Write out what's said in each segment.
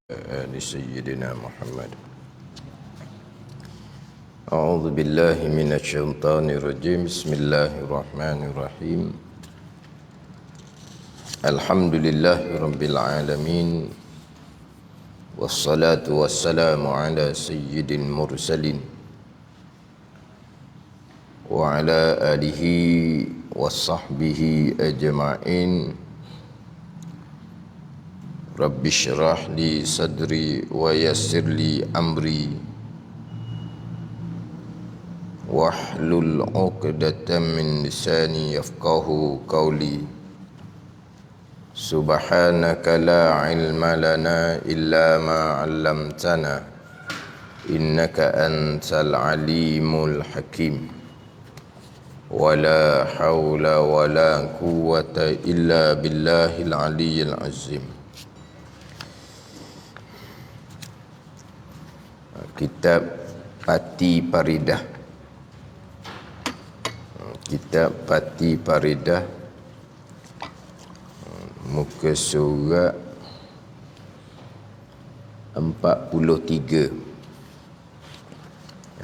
آل سيدنا محمد. أعوذ بالله من الشيطان الرجيم. بسم الله الرحمن الرحيم. الحمد لله رب العالمين، والصلاة والسلام على سيد المرسلين وعلى آله وصحبه أجمعين. Rabbi syrah li sadri wa yassir li amri wahlul 'uqdatam min lisani yafqahu qawli. Subhanaka la ilma lana illa ma 'allamtana innaka antal alimul hakim. Wala hawla wala quwwata illa billahil aliyyil azim. Kitab Pati Paridah. Kitab Pati Paridah, muka surat 43.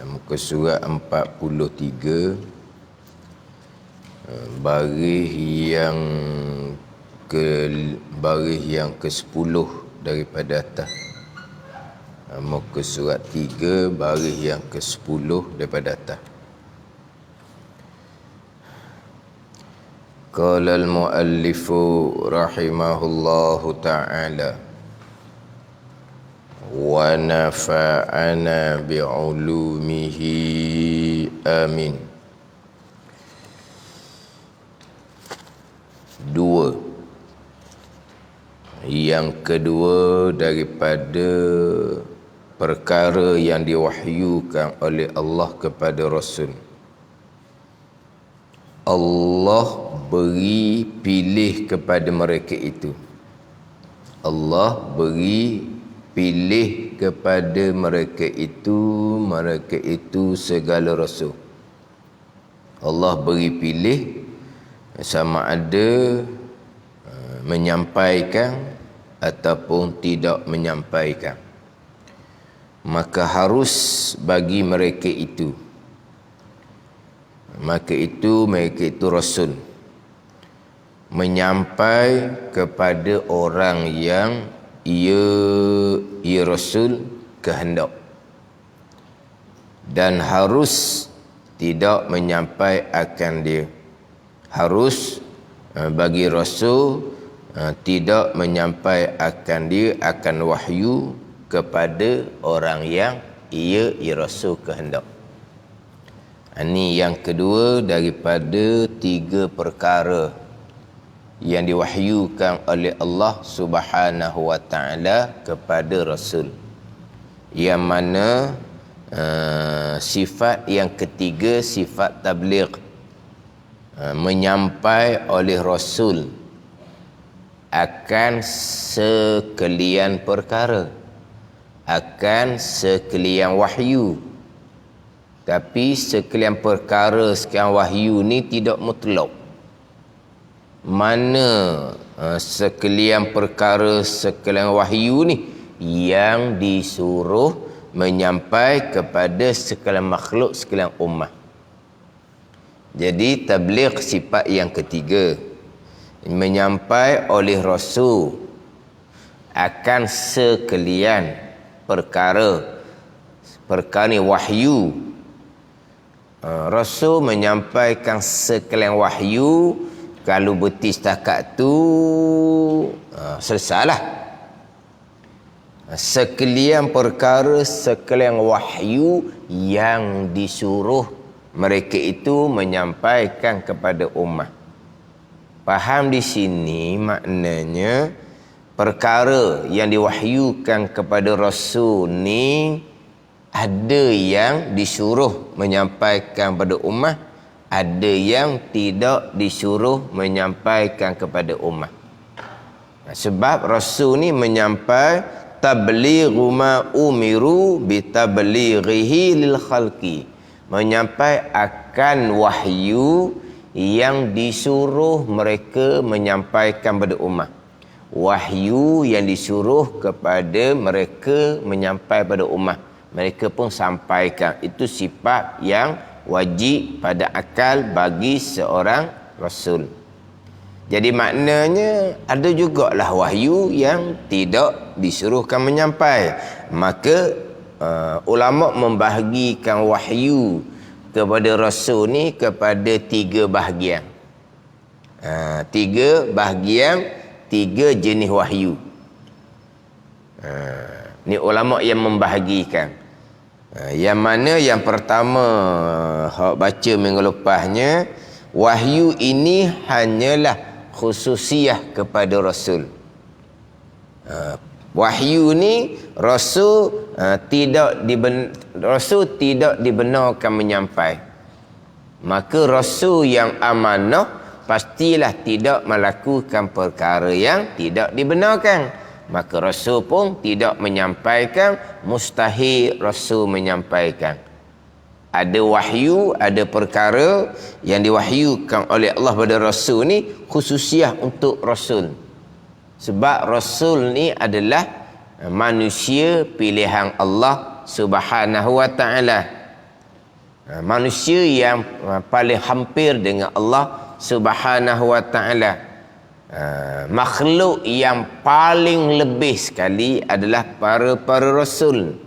Muka surat 43, baris yang ke-10 daripada atas. Muka surat 3, baris yang ke-10 daripada atas. Qala al-muallifu rahimahullahu ta'ala wa nafa'ana bi'ulumihi amin. 2. Yang kedua daripada perkara yang diwahyukan oleh Allah kepada Rasul. Allah beri pilih kepada mereka itu. Allah beri pilih kepada mereka itu segala Rasul. Allah beri pilih sama ada menyampaikan ataupun tidak menyampaikan. Maka harus bagi mereka itu mereka itu Rasul menyampai kepada orang yang ia Rasul kehendak, dan harus tidak menyampai akan dia. Harus bagi Rasul tidak menyampai akan dia, akan wahyu kepada orang yang ia Rasul kehendak. Ini yang kedua daripada 3 perkara yang diwahyukan oleh Allah Subhanahu wa ta'ala kepada Rasul. Yang mana sifat yang ketiga, sifat tabligh, menyampai oleh Rasul akan sekalian perkara, akan sekalian wahyu. Tapi sekalian perkara, sekalian wahyu ni tidak mutlak. Mana sekalian perkara, sekalian wahyu ni yang disuruh menyampai kepada sekalian makhluk, sekalian ummah. Jadi tabligh sifat yang ketiga, menyampai oleh Rasul akan sekalian perkara ni wahyu. Rasul menyampaikan sekalian wahyu. Kalau berhenti setakat tu selesailah. Sekalian perkara, sekalian wahyu yang disuruh mereka itu menyampaikan kepada ummah. Faham di sini maknanya perkara yang diwahyukan kepada Rasul ni ada yang disuruh menyampaikan kepada ummah, ada yang tidak disuruh menyampaikan kepada ummah. Sebab Rasul ni menyampai tablighu ma umiru bi tablighihi lil khalqi, menyampai akan wahyu yang disuruh mereka menyampaikan kepada ummah. wahyu yang disuruh kepada mereka menyampai pada ummah. Mereka pun sampaikan. Itu sifat yang wajib pada akal bagi seorang rasul. Jadi maknanya ada jugalah wahyu yang tidak disuruhkan menyampai. Maka ulama membahagikan wahyu kepada rasul ni kepada 3 bahagian. 3 bahagian, 3 jenis wahyu. Ni ulama yang membahagikan. Yang mana yang pertama hak baca minggu lepasnya, wahyu ini hanyalah khususiah kepada rasul. Wahyu ni rasul tidak dibenarkan menyampai. Maka rasul yang amanah pastilah tidak melakukan perkara yang tidak dibenarkan. Maka rasul pun tidak menyampaikan, mustahil rasul menyampaikan. Ada wahyu, ada perkara yang diwahyukan oleh Allah pada rasul ni khususiah untuk rasul. Sebab rasul ni adalah manusia pilihan Allah Subhanahu wa taala. Manusia yang paling hampir dengan Allah Subhanahu wa taala. Makhluk yang paling lebih sekali adalah para rasul,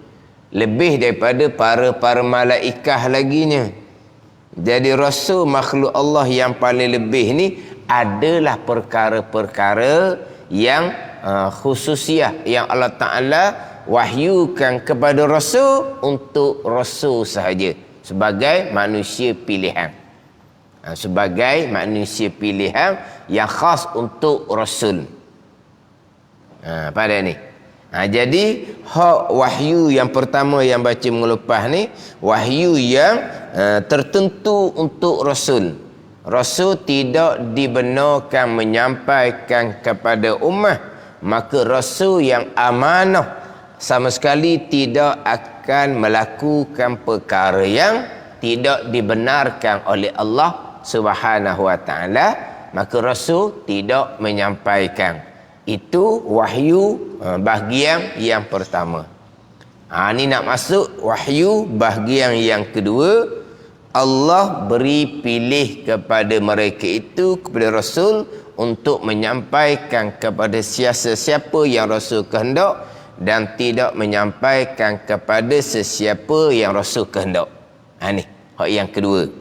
lebih daripada para malaikat laginya. Jadi rasul makhluk Allah yang paling lebih ni adalah perkara-perkara yang khususiah yang Allah Ta'ala wahyukan kepada rasul untuk rasul sahaja sebagai manusia pilihan. Sebagai manusia pilihan yang khas untuk rasul. Pada ni. Jadi hak wahyu yang pertama yang baca mengelupas ni, wahyu yang tertentu untuk rasul. Rasul tidak dibenarkan menyampaikan kepada ummah, maka rasul yang amanah sama sekali tidak akan melakukan perkara yang tidak dibenarkan oleh Allah Subhanahu wa taala, maka rasul tidak menyampaikan. Itu wahyu bahagian yang pertama. Ni nak masuk wahyu bahagian yang kedua. Allah beri pilih kepada mereka itu, kepada rasul, untuk menyampaikan kepada sesiapa yang rasul kehendak dan tidak menyampaikan kepada sesiapa yang rasul kehendak. Ni hak yang kedua.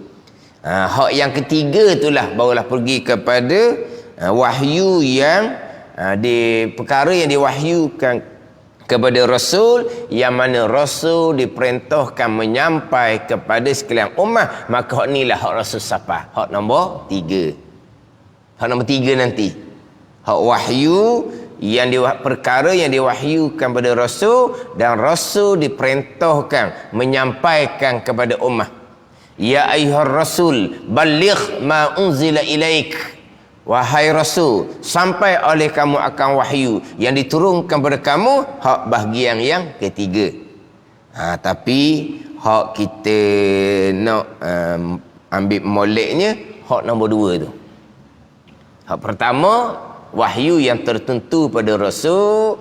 Hak yang ketiga itulah barulah pergi kepada wahyu yang di perkara yang diwahyukan kepada rasul, yang mana rasul diperintahkan menyampai kepada sekalian ummah. Maka hak inilah hak rasul siapa? Hak nombor 3. Hak nombor 3 nanti. Hak wahyu yang perkara yang diwahyukan kepada rasul dan rasul diperintahkan menyampaikan kepada ummah. Ya ayyuhar rasul balligh ma unzila ilaik. Wahai rasul, sampai oleh kamu akan wahyu yang diturunkan kepada kamu. Hak bahagian yang ketiga. Tapi hak kita nak ambil moleknya hak nombor 2 tu. Hak pertama, wahyu yang tertentu pada rasul.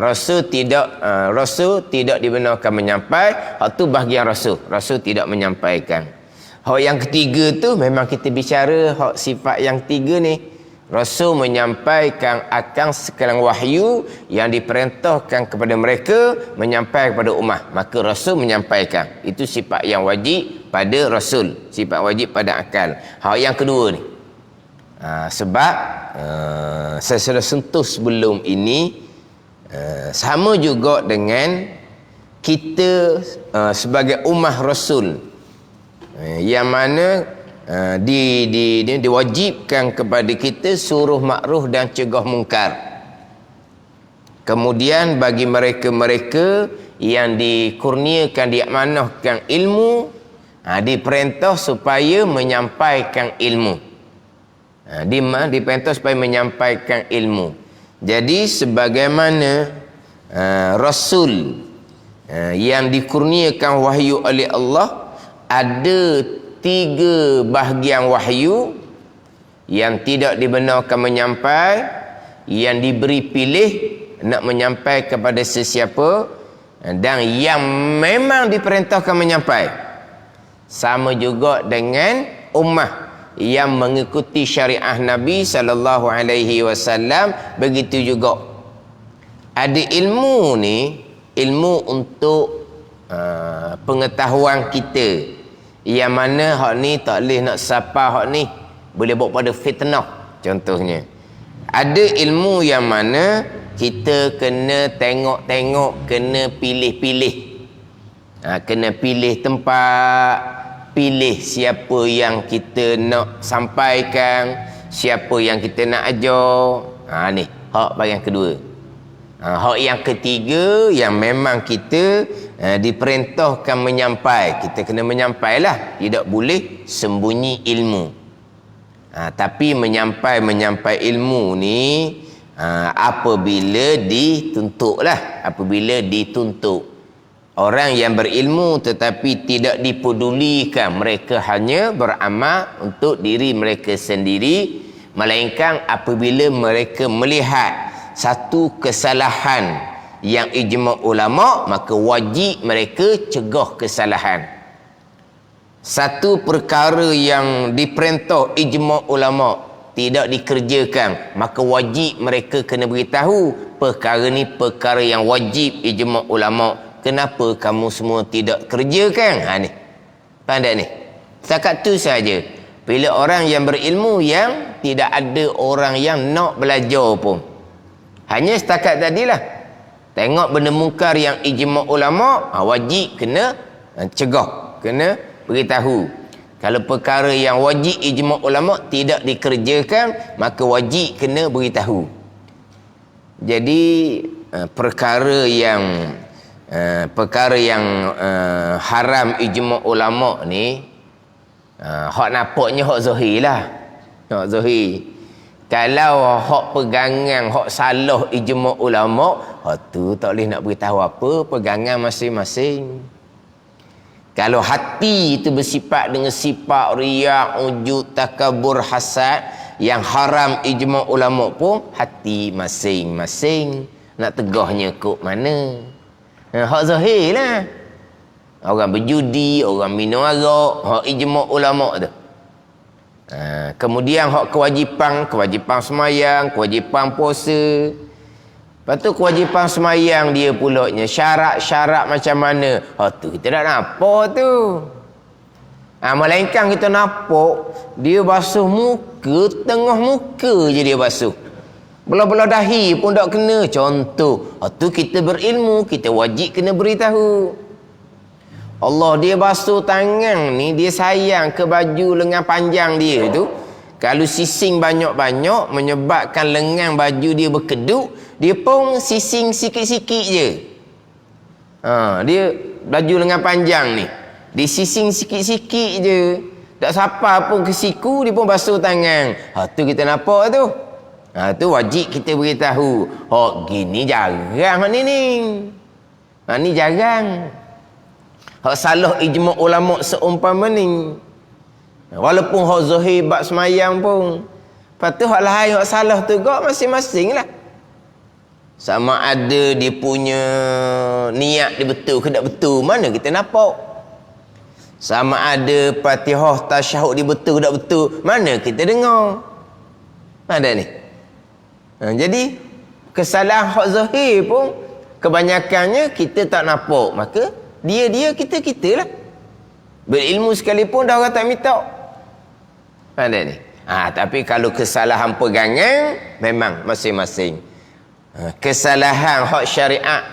Rasul tidak dibenarkan menyampai. Hak tu bahagian rasul. Rasul tidak menyampaikan. Hak yang ketiga tu memang kita bicara hak sifat yang 3 ni. Rasul menyampaikan akan sekalian wahyu yang diperintahkan kepada mereka menyampaikan kepada ummah. Maka rasul menyampaikan. Itu sifat yang wajib pada rasul. Sifat wajib pada akal. Hak yang kedua ni. Sebab saya sudah sentuh sebelum ini. Sama juga dengan kita sebagai ummah rasul, yang mana diwajibkan kepada kita suruh makruf dan cegah mungkar. Kemudian bagi mereka-mereka yang dikurniakan, diamanahkan ilmu, diperintah supaya menyampaikan ilmu. Diperintah supaya menyampaikan ilmu. Jadi sebagaimana rasul yang dikurniakan wahyu oleh Allah, ada 3 bahagian wahyu yang tidak dibenarkan menyampai, yang diberi pilih nak menyampaikan kepada sesiapa dan yang memang diperintahkan menyampai. Sama juga dengan ummah yang mengikuti syariat Nabi sallallahu alaihi wasallam, begitu juga. Ada ilmu ni, ilmu untuk pengetahuan kita, yang mana hak ni tak boleh nak sapa, hak ni boleh bawa pada fitnah. Contohnya, ada ilmu yang mana kita kena tengok-tengok, kena pilih-pilih, kena pilih tempat, pilih siapa yang kita nak sampaikan, siapa yang kita nak ajar. Ni hak bahagian kedua. Hak yang ketiga, yang memang kita diperintahkan menyampai, kita kena menyampailah, tidak boleh sembunyi ilmu. Tapi menyampai ilmu ni apabila dituntutlah, apabila dituntut. Orang yang berilmu tetapi tidak dipedulikan, mereka hanya beramal untuk diri mereka sendiri, melainkan apabila mereka melihat satu kesalahan yang ijma' ulama', maka wajib mereka cegah kesalahan. Satu perkara yang diperintah ijma' ulama' tidak dikerjakan, maka wajib mereka kena beritahu perkara ni perkara yang wajib ijma' ulama', kenapa kamu semua tidak kerjakan? Ni faham tak ni? Setakat tu saja. Bila orang yang berilmu, yang tidak ada orang yang nak belajar pun, hanya setakat tadilah, tengok benda mungkar yang ijma' ulama', wajib kena cegah, kena beritahu. Kalau perkara yang wajib ijma' ulama' tidak dikerjakan, maka wajib kena beritahu. Jadi perkara yang haram ijma' ulama' ni, hak nampaknya hak zahir lah, hak zahir. Kalau hak pegangan, hak salah ijma' ulama', hak tu tak boleh nak beritahu apa, pegangan masing-masing. Kalau hati itu bersifat dengan sifat riak, ujub, takabur, hasad, yang haram ijma' ulama' pun hati masing-masing. Nak tegahnya kok mana? Hak zahir lah. Orang berjudi, orang minum arak, hak ijma' ulama' tu. Kemudian hak kewajipan semayang, kewajipan puasa. Lepas tu kewajipan semayang dia pulaknya, syarat-syarat macam mana, tu kita tak nampak tu. Melainkan kita nampak dia basuh muka, tengah muka je dia basuh, belah-belah dahi pun tak kena, contoh. Tu kita berilmu, kita wajib kena beritahu. Allah, dia basuh tangan ni, dia sayang ke baju lengan panjang dia tu. Kalau sising banyak-banyak menyebabkan lengan baju dia berkedut, dia pun sising sikit-sikit je. Dia baju lengan panjang ni, dia sising sikit-sikit je, tak siapa pun ke siku, dia pun basuh tangan. Tu kita nampak tu. Tu wajib kita beritahu. Gini jarang ni. Ni jarang. Salah ijma' ulama' seumpama ni, walaupun hak zahir bab semayang pun, lepas tu hak lain hak salah tu gak masing-masing lah. Sama ada dia punya niat dia betul ke tak betul, mana kita nampak. Sama ada Fatihah tasyahud dia betul ke tak betul, mana kita dengar. Ada ni. Jadi kesalahan hak zahir pun kebanyakannya kita tak nampak, maka dia kita lah. Berilmu sekalipun dah orang tak minta. Ada ni. Tapi kalau kesalahan pegangan, memang masing-masing. Kesalahan hak syariat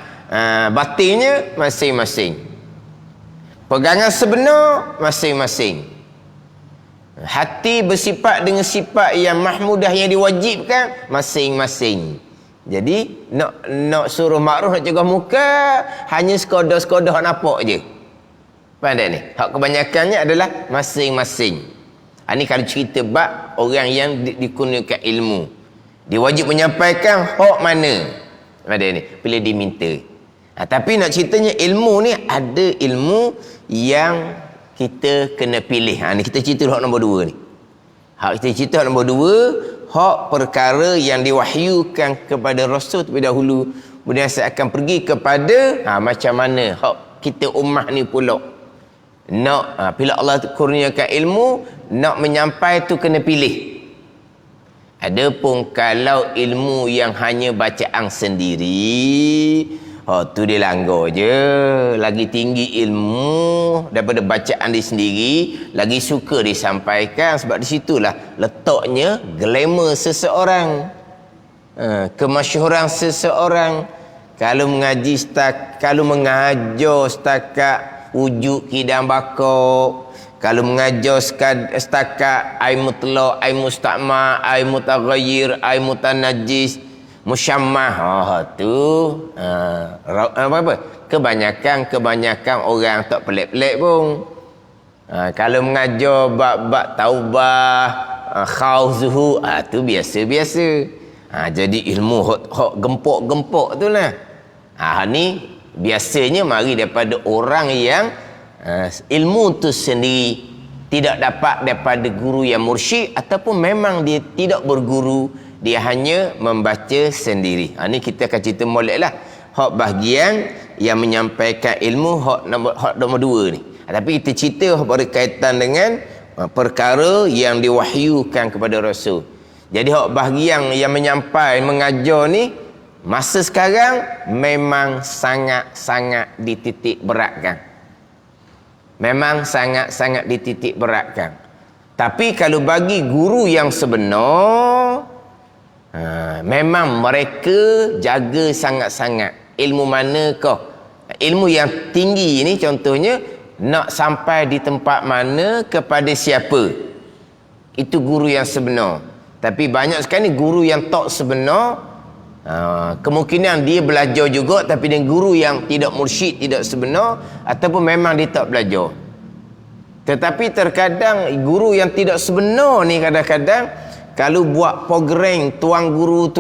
batinnya masing-masing. Pegangan sebenar masing-masing. Hati bersifat dengan sifat yang mahmudah yang diwajibkan masing-masing. Jadi nak suruh makruf, nak cegah muka, hanya sekadar-sekadar hak nampak je. Faham tak ni? Hak kebanyakannya adalah masing-masing. Ini kalau cerita bab orang yang dikurniakan ilmu, dia wajib menyampaikan hak mana. Faham tak ni? Bila diminta. Tapi nak ceritanya ilmu ni, ada ilmu yang kita kena pilih. Ni kita cerita hak nombor 2 ni. Hak kita cerita hak nombor 2, hak perkara yang diwahyukan kepada Rasul terlebih dahulu. Kemudian saya akan pergi kepada macam mana hak kita ummah ni pula. Nak bila Allah kurniakan ilmu, nak menyampai tu kena pilih. Adapun kalau ilmu yang hanya bacaan sendiri, tu dia langgar je. Lagi tinggi ilmu daripada bacaan dia sendiri, lagi suka disampaikan. Sebab di situlah letaknya glamour seseorang, kemasyhuran seseorang. Kalau mengaji kalau mengajar setakat wujud kidang bakok, kalau mengajar setakat ai mutlaq, ai musta'ma, ai mutaghayyir, ai mutanajjis, musyammah, apa kebanyakan orang tak pelik-pelik pun. Kalau mengajar bab taubah, khauzuhu, tu biasa-biasa. Jadi ilmu hok gempok-gempok tu lah. Ni biasanya mari daripada orang yang ilmu tu sendiri tidak dapat daripada guru yang mursyid, ataupun memang dia tidak berguru, dia hanya membaca sendiri. Ni kita akan cerita molek lah hak bahagian yang menyampaikan ilmu, hak nombor 2 ni. Tapi kita cerita berkaitan dengan perkara yang diwahyukan kepada Rasul. Jadi hak bahagian yang menyampaikan, mengajar ni masa sekarang memang sangat-sangat dititik beratkan. Memang sangat-sangat dititik beratkan. Tapi kalau bagi guru yang sebenar, memang mereka jaga sangat-sangat. Ilmu manakah? Ilmu yang tinggi ni contohnya, nak sampai di tempat mana, kepada siapa. Itu guru yang sebenar. Tapi banyak sekali guru yang tak sebenar, kemungkinan dia belajar juga, tapi dengan guru yang tidak mursyid, tidak sebenar, ataupun memang dia tak belajar. Tetapi terkadang guru yang tidak sebenar ni, kadang-kadang kalau buat program tuan guru,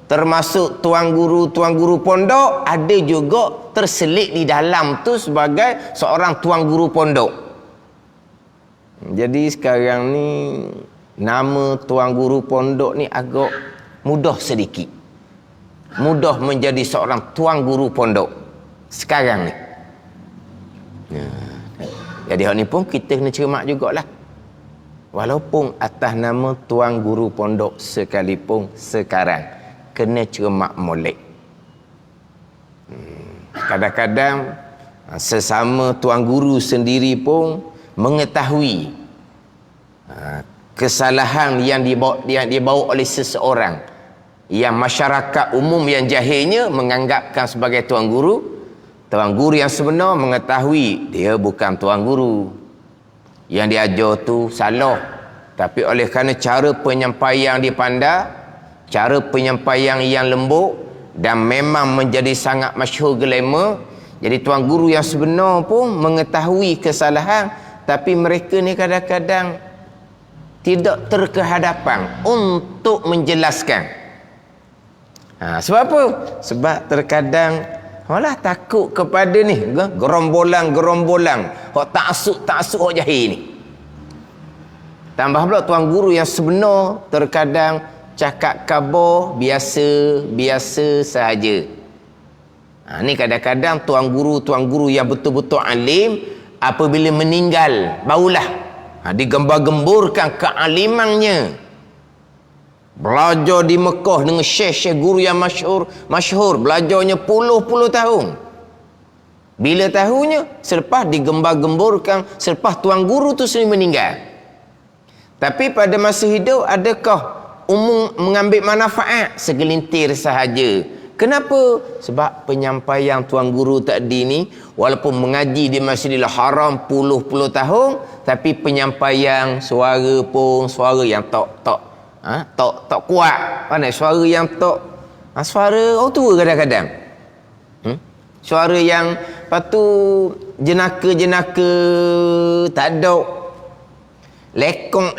termasuk tuan guru pondok, ada juga terselit di dalam tu sebagai seorang tuan guru pondok. Jadi sekarang ni nama tuan guru pondok ni agak mudah sedikit. Mudah menjadi seorang tuan guru pondok sekarang ni. Jadi hal ni pun kita kena cermat jugalah. Walaupun atas nama tuan guru pondok sekalipun, sekarang kena cermat molek. Kadang-kadang sesama tuan guru sendiri pun mengetahui kesalahan yang dibawa oleh seseorang yang masyarakat umum yang jahilnya menganggapkan sebagai tuan guru. Tuan guru yang sebenar mengetahui dia bukan tuan guru, yang diajar tu salah, tapi oleh kerana cara penyampaian dia pandai, cara penyampaian yang lembut, dan memang menjadi sangat masyhur glamour. Jadi tuan guru yang sebenar pun mengetahui kesalahan, tapi mereka ni kadang-kadang tidak terkehadapan untuk menjelaskan. Sebab apa? Sebab terkadang takut kepada ni gerombolan hak taksub hak jahil ni. Tambah pula tuan guru yang sebenar terkadang cakap khabar biasa sahaja. Ni kadang-kadang tuan guru yang betul-betul alim, apabila meninggal barulah digembar-gemburkan kealimannya. Belajar di Mekah dengan syekh guru yang masyhur, belajarnya puluh-puluh tahun. Bila tahunya? Selepas digembar-gemburkan, selepas tuan guru tu sendiri meninggal. Tapi pada masa hidup, adakah umum mengambil manfaat? Segelintir sahaja. Kenapa? Sebab penyampaian tuan guru tadi ni, walaupun mengaji di Masjidil Haram puluh-puluh tahun, tapi penyampaian suara pun suara yang tak kuat. Pandai suara yang tak, suara orang tua kadang-kadang. Suara yang lepas tu jenaka-jenaka tak ada, lekong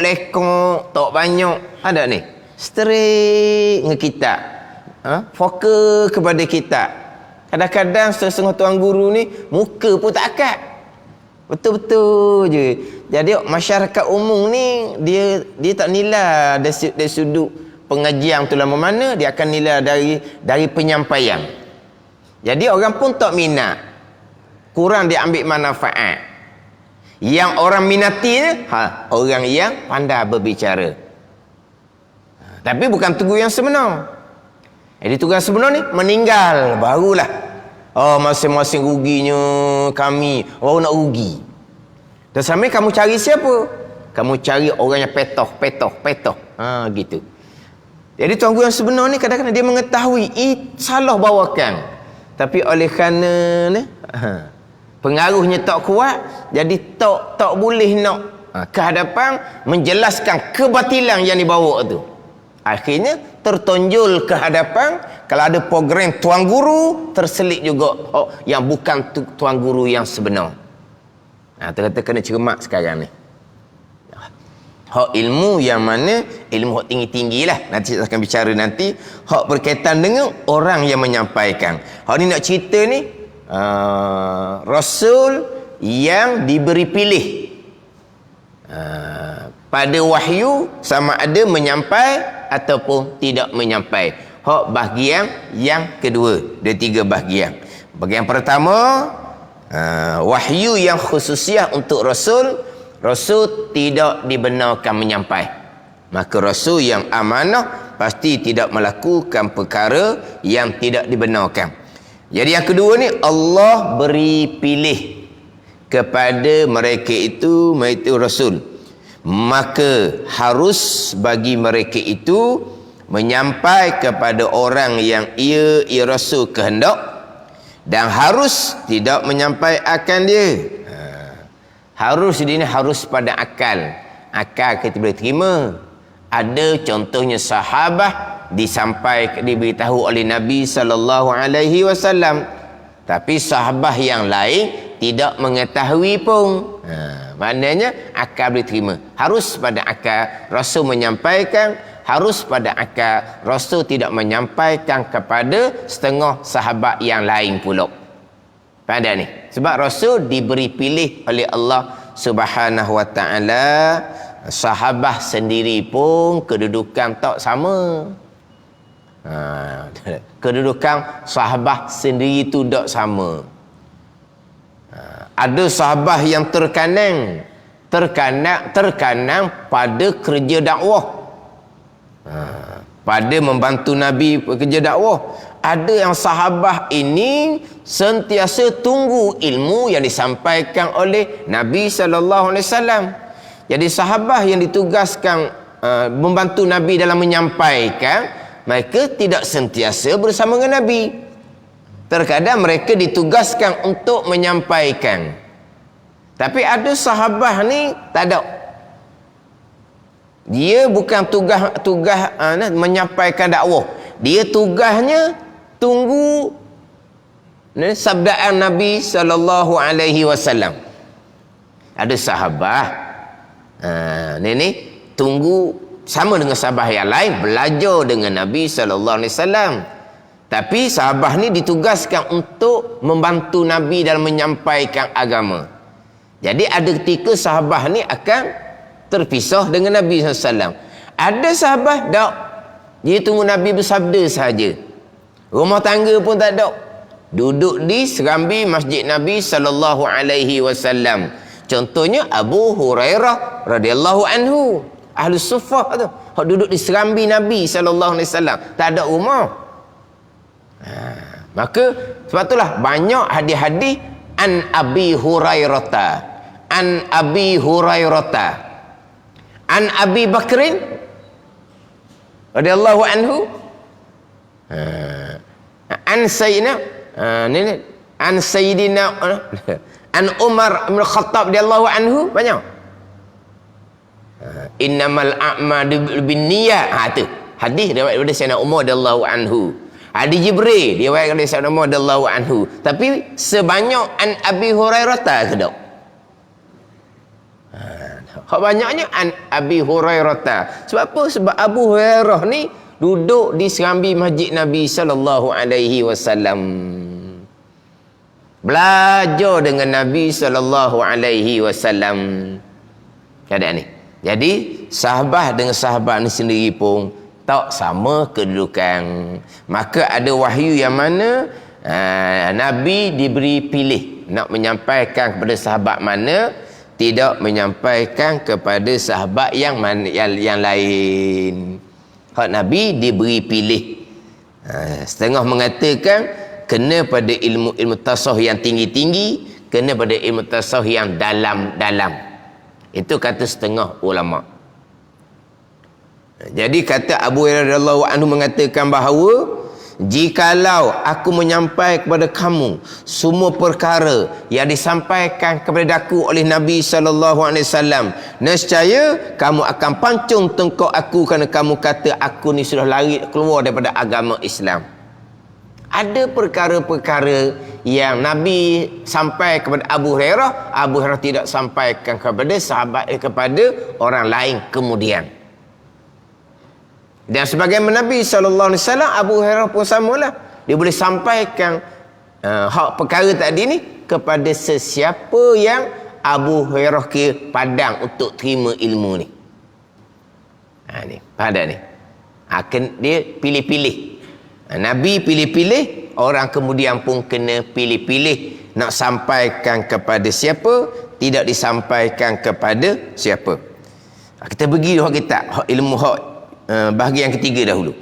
tak banyak, ada ni straight dengan kitab, fokus kepada kitab. Kadang-kadang setengah tuan guru ni muka pun tak akad, Betul-betul je. Jadi masyarakat umum ni dia tak nilai dari sudut pengajian tu lama mana, dia akan nilai dari penyampaian. Jadi orang pun tak minat, kurang dia ambil manfaat. Yang orang minati ni orang yang pandai berbicara. Tapi bukan tugu yang sebenar. Jadi tugu yang sebenar ni meninggal barulah masing-masing ruginya kami baru nak rugi. Dan sampai kamu cari siapa? Kamu cari orang yang petoh. Gitu. Jadi tuan guru yang sebenar ni kadang-kadang dia mengetahui salah bawakan. Tapi oleh kerana pengaruhnya tak kuat, jadi tak boleh nak ke hadapan menjelaskan kebatilan yang dibawa tu. Akhirnya tertonjol ke hadapan. Kalau ada program tuan guru, terselit juga yang bukan tuan guru yang sebenar. Terkata kena cermat sekarang ni. Hak ilmu yang mana ilmu hak tinggi-tinggi lah. Nanti saya akan bicara nanti. Hak berkaitan dengan orang yang menyampaikan. Hak ni nak cerita ni Rasul yang diberi pilih pada wahyu, sama ada menyampai ataupun tidak menyampai. Hak bahagian yang kedua. Ada 3 bahagian. Bahagian pertama, wahyu yang khususiah untuk Rasul. Rasul tidak dibenarkan menyampai. Maka Rasul yang amanah pasti tidak melakukan perkara yang tidak dibenarkan. Jadi yang kedua ni, Allah beri pilih kepada mereka itu Rasul. Maka harus bagi mereka itu menyampai kepada orang yang ia Rasul kehendak, dan harus tidak menyampaikan dia. Harus ini harus pada akal. Akal kita boleh terima. Ada contohnya sahabat diberitahu oleh Nabi SAW, tapi sahabat yang lain tidak mengetahui pun. Maknanya akal boleh terima. Harus pada akal Rasul menyampaikan, harus pada akal Rasul tidak menyampaikan kepada setengah sahabat yang lain pula. Pada ni sebab Rasul diberi pilih oleh Allah Subhanahu wa taala. Sahabat sendiri pun kedudukan tak sama. Kedudukan sahabat sendiri tu tak sama. Ada sahabat yang terkanang pada kerja dakwah, pada membantu Nabi kerja dakwah. Ada yang sahabat ini sentiasa tunggu ilmu yang disampaikan oleh Nabi SAW. Jadi sahabat yang ditugaskan membantu Nabi dalam menyampaikan, mereka tidak sentiasa bersama dengan Nabi. Terkadang mereka ditugaskan untuk menyampaikan. Tapi ada sahabat ni tak ada. Dia bukan tugas menyampaikan dakwah. Dia tugasnya tunggu sabdaan Nabi SAW. Ada sahabat ni tunggu sama dengan sahabat yang lain, belajar dengan Nabi SAW. Tapi sahabat ni ditugaskan untuk membantu Nabi dalam menyampaikan agama. Jadi ada ketika sahabat ni akan terpisah dengan Nabi SAW. Ada sahabat tak, dia tunggu Nabi bersabda sahaja. Rumah tangga pun tak ada. Duduk di serambi masjid Nabi SAW. Contohnya Abu Hurairah radhiyallahu anhu, Ahlus Suffah tu, duduk di serambi Nabi SAW. Tak ada rumah. Maka sebab itulah banyak hadis-hadis an Abi Hurairah, an Abi Hurairah, an Abi Bakrin radhiyallahu anhu, an Sayyidina an Sayyidina an Umar bin Khattab radhiyallahu anhu. Banyak. Innamal a'malu binniyat. Tu hadis riwayat daripada Sayyidina Umar radhiyallahu anhu. Hadis Jibril riwayat dari Sayyidina Umar radhiyallahu anhu. Tapi sebanyak an Abi Hurairah tak ada. Hak banyaknya an Abi Hurairah. Sebab apa? Sebab Abu Hurairah ni duduk di serambi masjid Nabi sallallahu alaihi wasallam. Belajar dengan Nabi SAW. Keadaan ni. Jadi sahabat dengan sahabat ni sendiri pun tak sama kedudukan. Maka ada wahyu yang mana Nabi diberi pilih nak menyampaikan kepada sahabat mana, tidak menyampaikan kepada sahabat yang mana yang lain. Hak Nabi diberi pilih. Setengah mengatakan kena pada ilmu tasawuf yang tinggi-tinggi, kena pada ilmu tasawuf yang dalam-dalam. Itu kata setengah ulama. Jadi kata Abu Hurairah radhiyallahu anhu mengatakan bahawa jikalau aku menyampaikan kepada kamu semua perkara yang disampaikan kepada aku oleh Nabi SAW, nescaya kamu akan pancung tengkok aku kerana kamu kata aku ni sudah lari keluar daripada agama Islam. Ada perkara-perkara yang Nabi sampai kepada Abu Hurairah tidak sampaikan kepada sahabat kepada orang lain kemudian. Dan sebagaimana Nabi SAW, Abu Hurairah pun samalah. Dia boleh sampaikan hak perkara tadi ni kepada sesiapa yang Abu Hurairah kira padang untuk terima ilmu ni. Ni, pada ni. Dia pilih-pilih. Nabi pilih-pilih, orang kemudian pun kena pilih-pilih nak sampaikan kepada siapa, tidak disampaikan kepada siapa. Kita pergi hak kitab, hak ilmu hak bahagian ketiga dahulu.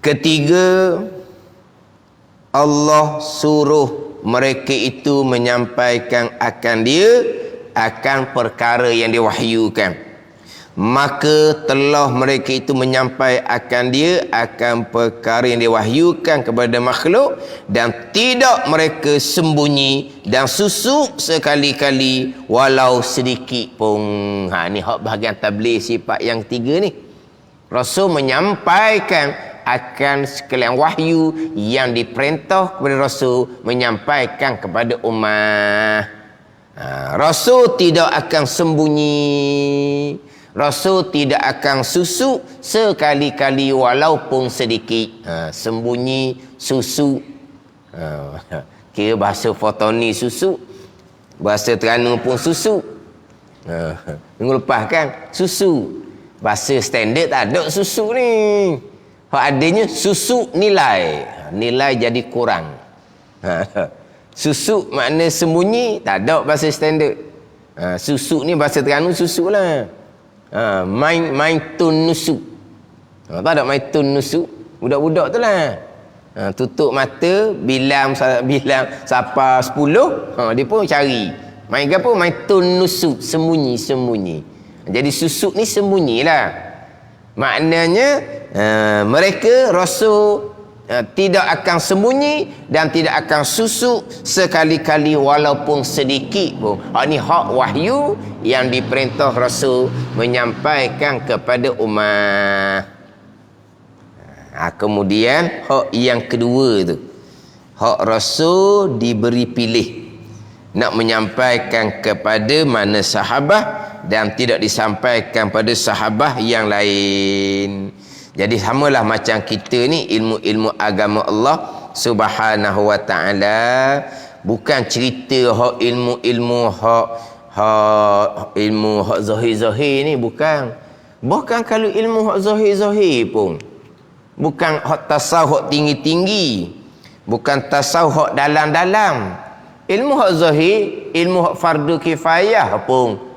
Ketiga, Allah suruh mereka itu menyampaikan akan perkara yang diwahyukan. Maka telah mereka itu menyampaikan akan perkara yang diwahyukan kepada makhluk, dan tidak mereka sembunyi dan susuk sekali-kali walau sedikit pun. Ni hak bahagian tabligh sifat yang ketiga ni. Rasul menyampaikan akan sekalian wahyu yang diperintah kepada Rasul menyampaikan kepada umat. Rasul tidak akan sembunyi, Rasul tidak akan susuk sekali-kali walaupun sedikit. Sembunyi, susuk. Kira bahasa Fotoni susuk, bahasa Terengganu pun susuk. Minggu lepas kan susu. Bahasa standard tak ada susuk ni. Hak adanya susuk nilai. Nilai jadi kurang. Susuk makna sembunyi, tak ada bahasa standard. Susuk ni bahasa Terengganu susuk lah. Main tun nusuk. Tak ada main tun nusuk. Budak-budak tu lah. Tutup mata, bilang siapa 10, dia pun cari. Main apa? Main tun nusuk, sembunyi-sembunyi. Jadi susuk ni sembunyilah. Maknanya mereka Rasul tidak akan sembunyi dan tidak akan susuk sekali-kali walaupun sedikit pun. Ini hak wahyu yang diperintah Rasul menyampaikan kepada umat. Kemudian hak yang kedua tu, hak Rasul diberi pilih nak menyampaikan kepada mana sahabat dan tidak disampaikan pada sahabat yang lain. Jadi samalah macam kita ni, ilmu-ilmu agama Allah Subhanahu wa taala, bukan cerita hak ilmu-ilmu hak zahir-zahir ni, bukan. Bahkan kalau ilmu hak zahir-zahir pun bukan hak tasawuf hak tinggi-tinggi, bukan tasawuf hak dalam-dalam. Ilmu hak zahir, ilmu hak fardu kifayah pun.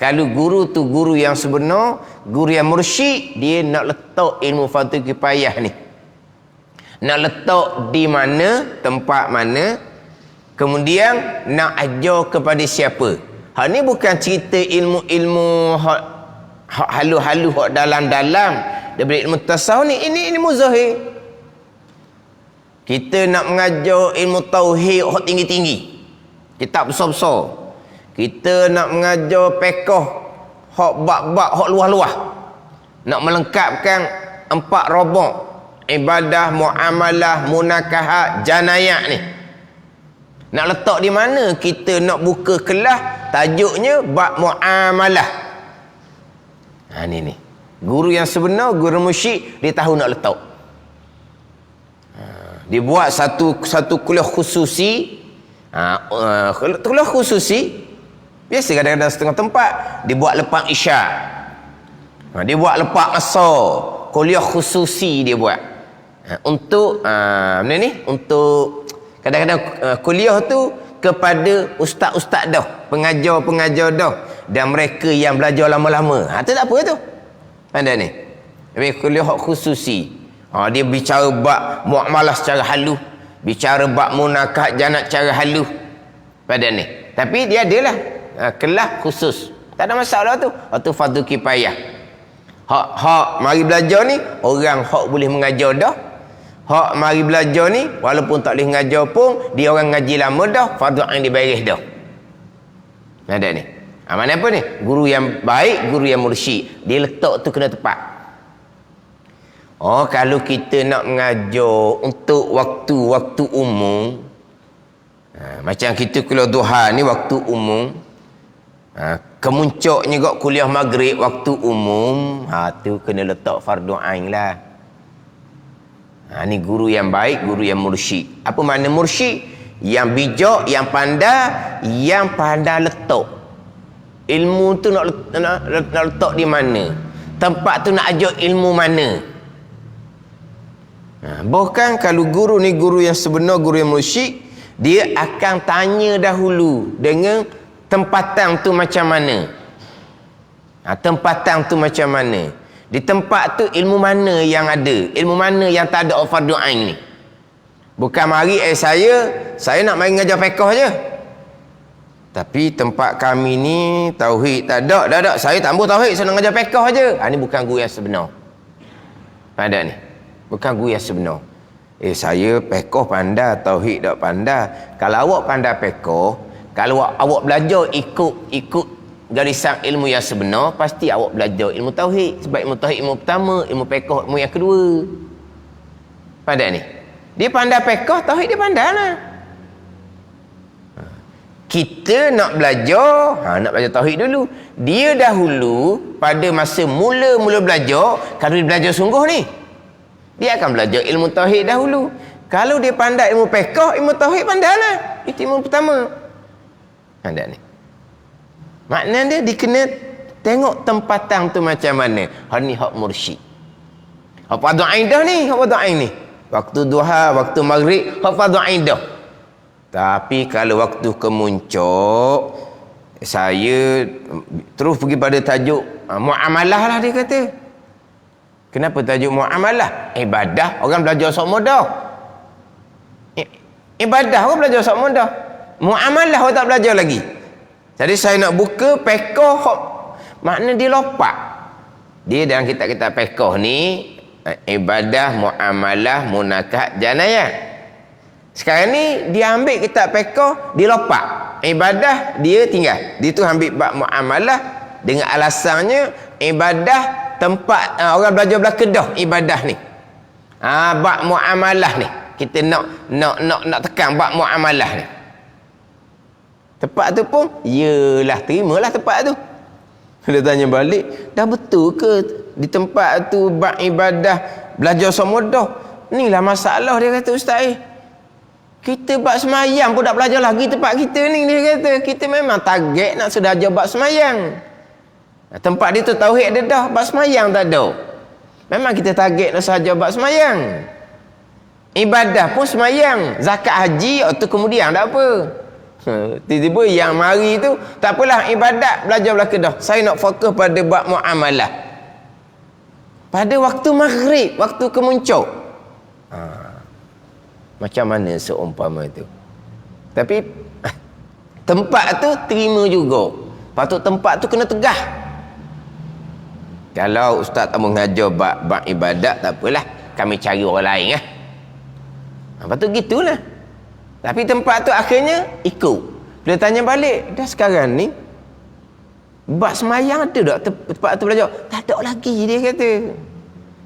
Kalau guru tu guru yang sebenar, guru yang mursyid, dia nak letak ilmu fardu kifayah ni, nak letak di mana, tempat mana, kemudian nak ajar kepada siapa. Hak ni bukan cerita ilmu-ilmu hak halu-halu, hak dalam-dalam daripada ilmu tasawuf ni. Ini ilmu zahir. Kita nak mengajar ilmu tauhid hak tinggi-tinggi, kitab besar-besar. Kita nak mengajar fiqh hak bab-bab hak luas-luas, nak melengkapkan 4 robok ibadah, muamalah, munakahat, janayat ni. Nak letak di mana? Kita nak buka kelas tajuknya bab muamalah. Ni guru yang sebenar, guru mursyid, dia tahu nak letak. Dibuat satu kuliah khususi. Kuliah khususi biasa kadang-kadang setengah tempat dibuat lepas isyak. Dibuat lepas asar. Kuliah khususi dia buat. Untuk mana ni? Untuk kadang-kadang kuliah tu kepada ustaz-ustaz dah, pengajar-pengajar dah, dan mereka yang belajar lama-lama. Tu tak apa tu. Ada ni. Tapi kuliah khususi. Dia bicara bab muamalah secara halus, bicara bab munakahat janat secara halus pada ni. Tapi dia adalah kelas khusus. Tak ada masalah tu. Tu fardu kifayah. Hak mari belajar ni orang hak boleh mengajar dah. Hak mari belajar ni walaupun tak boleh mengajar pun dia orang ngaji lama dah, fardu ain dibaris dah. Ada ni. Mana apa ni? Guru yang baik, guru yang mursyid. Dia letak tu kena tepat. Kalau kita nak mengajar untuk waktu-waktu umum, macam kita kuliah duha ni waktu umum, kemuncaknya kok kuliah maghrib waktu umum, tu kena letak fardu ain lah. Ni guru yang baik, guru yang mursyid. Apa makna mursyid? Yang bijak, yang pandai letak. Ilmu tu nak letak di mana? Tempat tu nak ajar ilmu mana? Bahkan kalau guru ni guru yang sebenar, guru yang mursyid, dia akan tanya dahulu dengan tempatan tu macam mana. Tempatan tu macam mana. Di tempat tu ilmu mana yang ada, ilmu mana yang tak ada fardu ain ni. Bukan mari saya nak mari ngajar fiqh je. Tapi tempat kami ni tauhid tak ada. Saya tak ambil tauhid, saya nak ngajar fiqh je. Ni bukan guru yang sebenar. Ada ni. Bukan guru yang sebenar. Saya fiqh pandai, tauhid tak pandai. Kalau awak pandai fiqh, kalau awak belajar ikut garisan ilmu yang sebenar, pasti awak belajar ilmu tauhid. Sebab ilmu tauhid ilmu pertama, ilmu fiqh ilmu yang kedua. Pada ni. Dia pandai fiqh, tauhid dia pandai lah. Kita nak belajar, nak belajar tauhid dulu. Dia dahulu pada masa mula-mula belajar, kalau dia belajar sungguh ni, dia akan belajar ilmu tauhid dahulu. Kalau dia pandai ilmu fiqh, ilmu tauhid pandai lah. Itu ilmu pertama. Ada ni. Maknanya dia kena tengok tempatan tu macam mana. Hak ni hak mursyid. Hak fardu ain dah ni, hak fardu ain ni. Waktu duha, waktu maghrib, hak fardu ain dah. Tapi kalau waktu kemuncak, saya terus pergi pada tajuk muamalah lah dia kata. Kenapa tajuk muamalah? Ibadah orang belajar sok mudah. Ibadah orang belajar sok mudah. Muamalah orang tak belajar lagi. Jadi saya nak buka fiqh, makna dia lopak. Dia dalam kitab-kitab fiqh ni ibadah, muamalah, munakahat, janayah. Sekarang ni dia ambil kitab fiqh, dia lopak. Ibadah dia tinggal. Dia tu ambil bab muamalah dengan alasannya ibadah tempat orang belajar belah Kedah ibadah ni. Bab muamalah ni. Kita nak tekan bab muamalah ni. Tempat tu pun, yelah terimalah tempat tu. Dia tanya balik, dah betul ke di tempat tu bab ibadah belajar semudah? Inilah masalah dia kata ustaz. Kita bab semayang pun tak belajar lagi tempat kita ni, dia kata. Kita memang target nak sudah ajar bab semayang. Tempat dia tu tauhid ada dah, bab semayang tak ada. Memang kita target nak sahaja bab semayang. Ibadah pun semayang, zakat haji tu kemudian tak apa. Tiba-tiba yang mari tu tak apalah, ibadat belajar belah Kedah. Saya nak fokus pada bab muamalah. Pada waktu maghrib, waktu kemuncak. Macam mana seumpama itu? Tapi tempat tu terima juga. Patut tempat tu kena tegah. Kalau ustaz tak mengajar bab ibadat, tak apalah, kami cari orang lain lah. Patut gitulah. Tapi tempat tu akhirnya ikut. Bila tanya balik, dah sekarang ni bab semayang ada tak tempat tu belajar? Tak ada lagi, dia kata.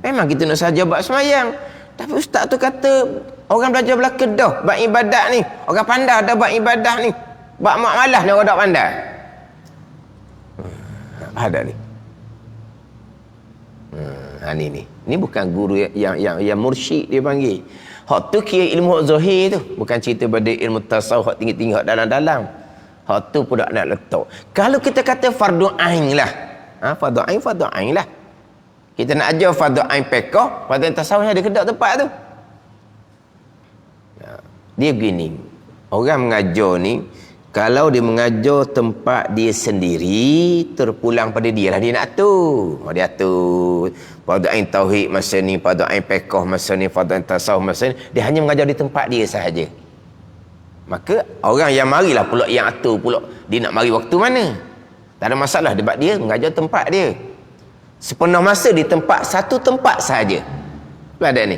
Memang kita nak saja bab semayang, tapi ustaz tu kata orang belajar belah Kedah bab ibadat ni, orang pandai ada bab ibadah ni, bab muamalah ni orang tak pandai. Ada ni. Ni Ni bukan guru yang mursyid dia panggil. Hak tu kira ilmu hak zahir tu. Bukan cerita pada ilmu tasawuf hak tinggi-tinggi hak dalam-dalam. Hak tu pun nak letak. Kalau kita kata fardu ain lah. Fardu ain lah. Kita nak ajar fardu ain fiqh, fardu ain tasawuf ada kedak tempat tu. Dia begini. Orang mengajar ni, kalau dia mengajar tempat dia sendiri, terpulang pada dia lah dia nak atur. Dia atur fardu ain tauhid masa ni, fardu ain fiqh masa ni, fardu ain tasawuf masa ni. Dia hanya mengajar di tempat dia sahaja. Maka orang yang marilah pula yang atur pula. Dia nak mari waktu mana? Tak ada masalah sebab dia mengajar tempat dia. Sepenuh masa di tempat, satu tempat sahaja. Ada ni.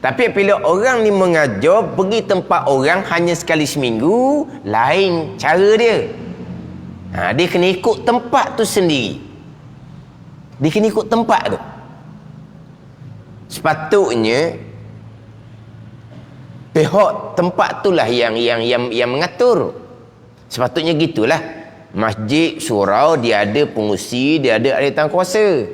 Tapi bila orang ni mengajar, pergi tempat orang hanya sekali seminggu, lain cara dia. Dia kena ikut tempat tu sendiri. Dia kena ikut tempat tu. Sepatutnya pihak tempat itulah yang mengatur. Sepatutnya gitulah. Masjid, surau, dia ada pengurusi, dia ada ahli tangkuasa.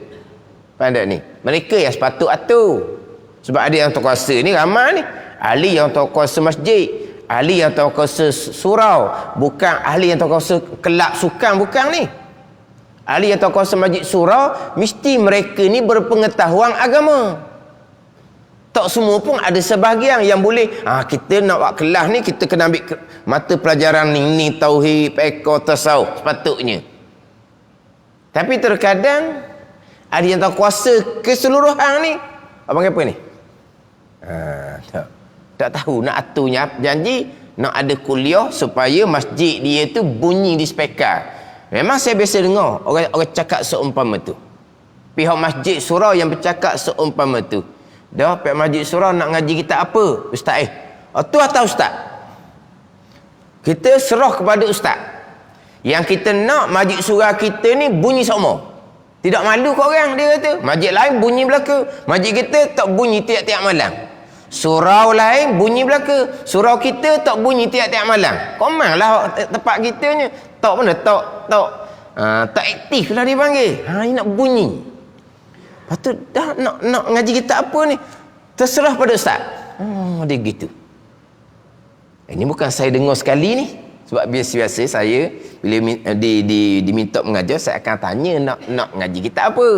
Faham tak ni? Mereka yang sepatut atur. Sebab ada yang tangkuasa ni ramai ni. Ahli yang tangkuasa masjid, ahli yang tangkuasa surau, bukan ahli yang tangkuasa kelab sukan, bukan ni. Ahli yang tangkuasa masjid surau, mesti mereka ni berpengetahuan agama. Tak semua pun, ada sebahagian yang boleh. Kita nak buat kelas ni, kita kena ambil mata pelajaran ni tauhid, fiqh, tasawuf sepatutnya. Tapi terkadang ada yang tak kuasa keseluruhan ni. Abang apa ni? Tak tahu nak aturnya. Janji nak ada kuliah supaya masjid dia tu bunyi di speaker. Memang saya biasa dengar orang cakap seumpama tu. Pihak masjid surau yang bercakap seumpama tu. Dah pihak masjid surau nak ngaji kita apa? Ustaz tu atau ustaz? Kita serah kepada ustaz. Yang kita nak masjid surau kita ni bunyi sama. Tidak malu ke orang, dia kata. Masjid lain bunyi belaka. Masjid kita tak bunyi tiap-tiap malam. Surau lain bunyi belaka. Surau kita tak bunyi tiap-tiap malam. Komang lah tempat kita ni. Tak mana, tak aktif lah dia panggil. Ini nak bunyi. Lepas tu dah nak ngaji kita apa ni? Terserah pada ustaz. Dia gitu. Ini bukan saya dengar sekali ni. Sebab biasa-biasa saya bila diminta mengajar, saya akan tanya nak ngaji kita apa.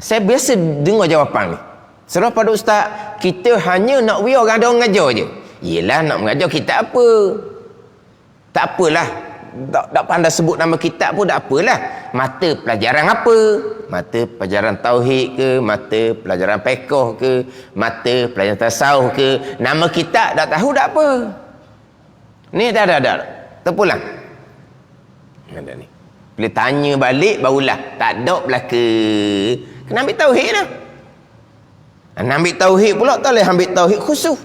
Saya biasa dengar jawapan ni. Serah pada ustaz, kita hanya nak orang ada orang mengajar je. Yelah, nak mengajar kita apa? Tak apalah. Tak pandai sebut nama kitab pun tak apalah. Mata pelajaran apa? Mata pelajaran tauhid ke, mata pelajaran fiqh ke, mata pelajaran tasawuf ke. Nama kitab tak tahu tak apa. Ni dah. Terpulang. Ada ni. Bila tanya balik barulah tak ada belaka. Kena ambil tauhid dah. Nak ambil tauhid pula tak boleh ambil tauhid khusus.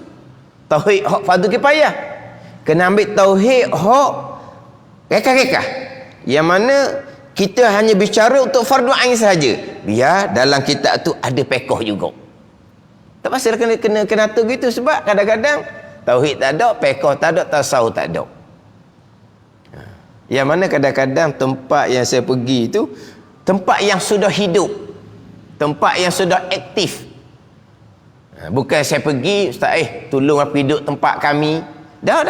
Tauhid hak fardu kifayah. Kena ambil tauhid hak rekah-rekah. Yang mana kita hanya bicara untuk fardu ain sahaja. Biar dalam kitab tu ada fiqh juga. Tak pasal kena atur gitu sebab kadang-kadang tauhid tak ada, fiqh tak ada, tasawuf tak ada. Yang mana kadang-kadang tempat yang saya pergi tu tempat yang sudah hidup, tempat yang sudah aktif. Bukan saya pergi, ustaz tolong apa hidup tempat kami. Dah.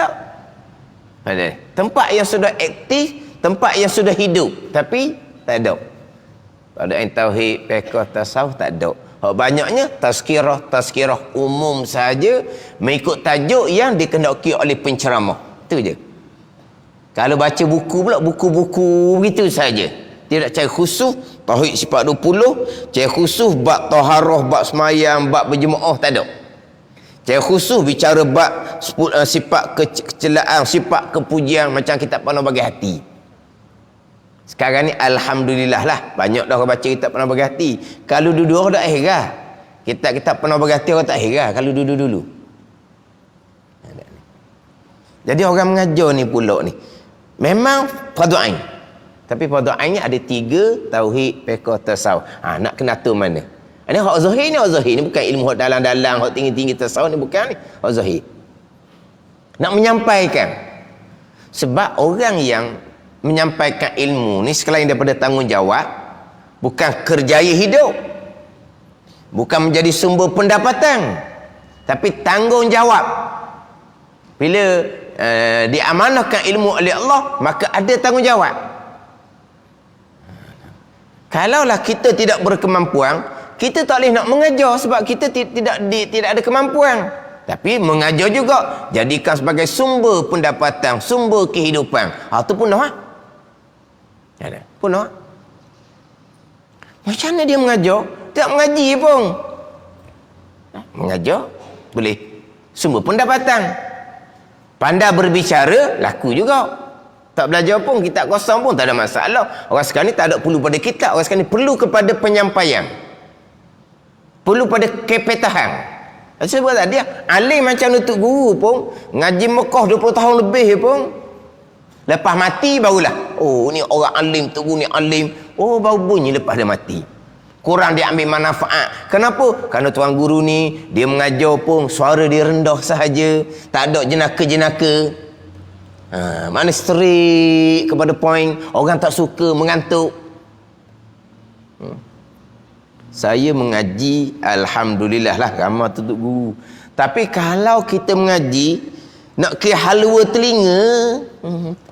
Ada tempat yang sudah aktif, tempat yang sudah hidup, tapi tak ada. Pada tauhid, fiqh, tasawuf tak ada. Banyaknya tazkirah umum saja, mengikut tajuk yang dikehendaki oleh penceramah. Itu je. Kalau baca buku pula, buku-buku begitu saja. Tidak cari khusus tauhid sifat 20, cari khusus bab taharah, bab semayang, bab berjemaah, tak ada. Cari khusus bicara bab sifat kecelaan, sifat kepujian macam kitab Panau Bagi Hati. Sekarang ni alhamdulillah lah, banyak dah orang baca kitab Panau Bagi Hati. Kalau dulu orang tak heran. Kitab Panau Bagi Hati orang tak heran kalau dulu. Jadi orang mengajar ni pula ni memang fardu ain. Tapi fardu ain ni ada 3, tauhid, fiqh, tasawuf. Nak kena atur mana? Ini hak zahir ni, bukan ilmu hak dalam-dalam, hak tinggi-tinggi tasawuf ni bukan ni. Hak zahir. Nak menyampaikan. Sebab orang yang menyampaikan ilmu ni sekalian daripada tanggungjawab, bukan kerjaya hidup. Bukan menjadi sumber pendapatan, tapi tanggungjawab. Bila diamanahkan ilmu oleh Allah, maka ada tanggungjawab. Kalaulah kita tidak berkemampuan, kita tak boleh nak mengajar sebab kita tidak ada kemampuan. Tapi mengajar juga, jadikan sebagai sumber pendapatan, sumber kehidupan. Itu punah. Punah. Macam mana dia mengajar? Tak mengaji pun. Mengajar boleh sumber pendapatan. Pandai berbicara, laku juga. Tak belajar pun, kitab kosong pun tak ada masalah. Orang sekarang ni tak ada perlu pada kitab. Orang sekarang ni perlu kepada penyampaian. Perlu pada kepetahan. Sebab tak dia alim macam Datuk Guru pun, ngaji Mekah 20 tahun lebih pun, lepas mati barulah, oh ni orang alim, Tok Guru ni alim. Oh baru bunyi lepas dia mati. Kurang dia ambil manfaat. Kenapa? Kerana Tuan Guru ni, dia mengajar pun suara dia rendah sahaja, tak ada jenaka-jenaka. Mana straight kepada point, orang tak suka, mengantuk. Saya mengaji, alhamdulillah lah, ramai Tok Guru. Tapi kalau kita mengaji, nak kira halwa telinga,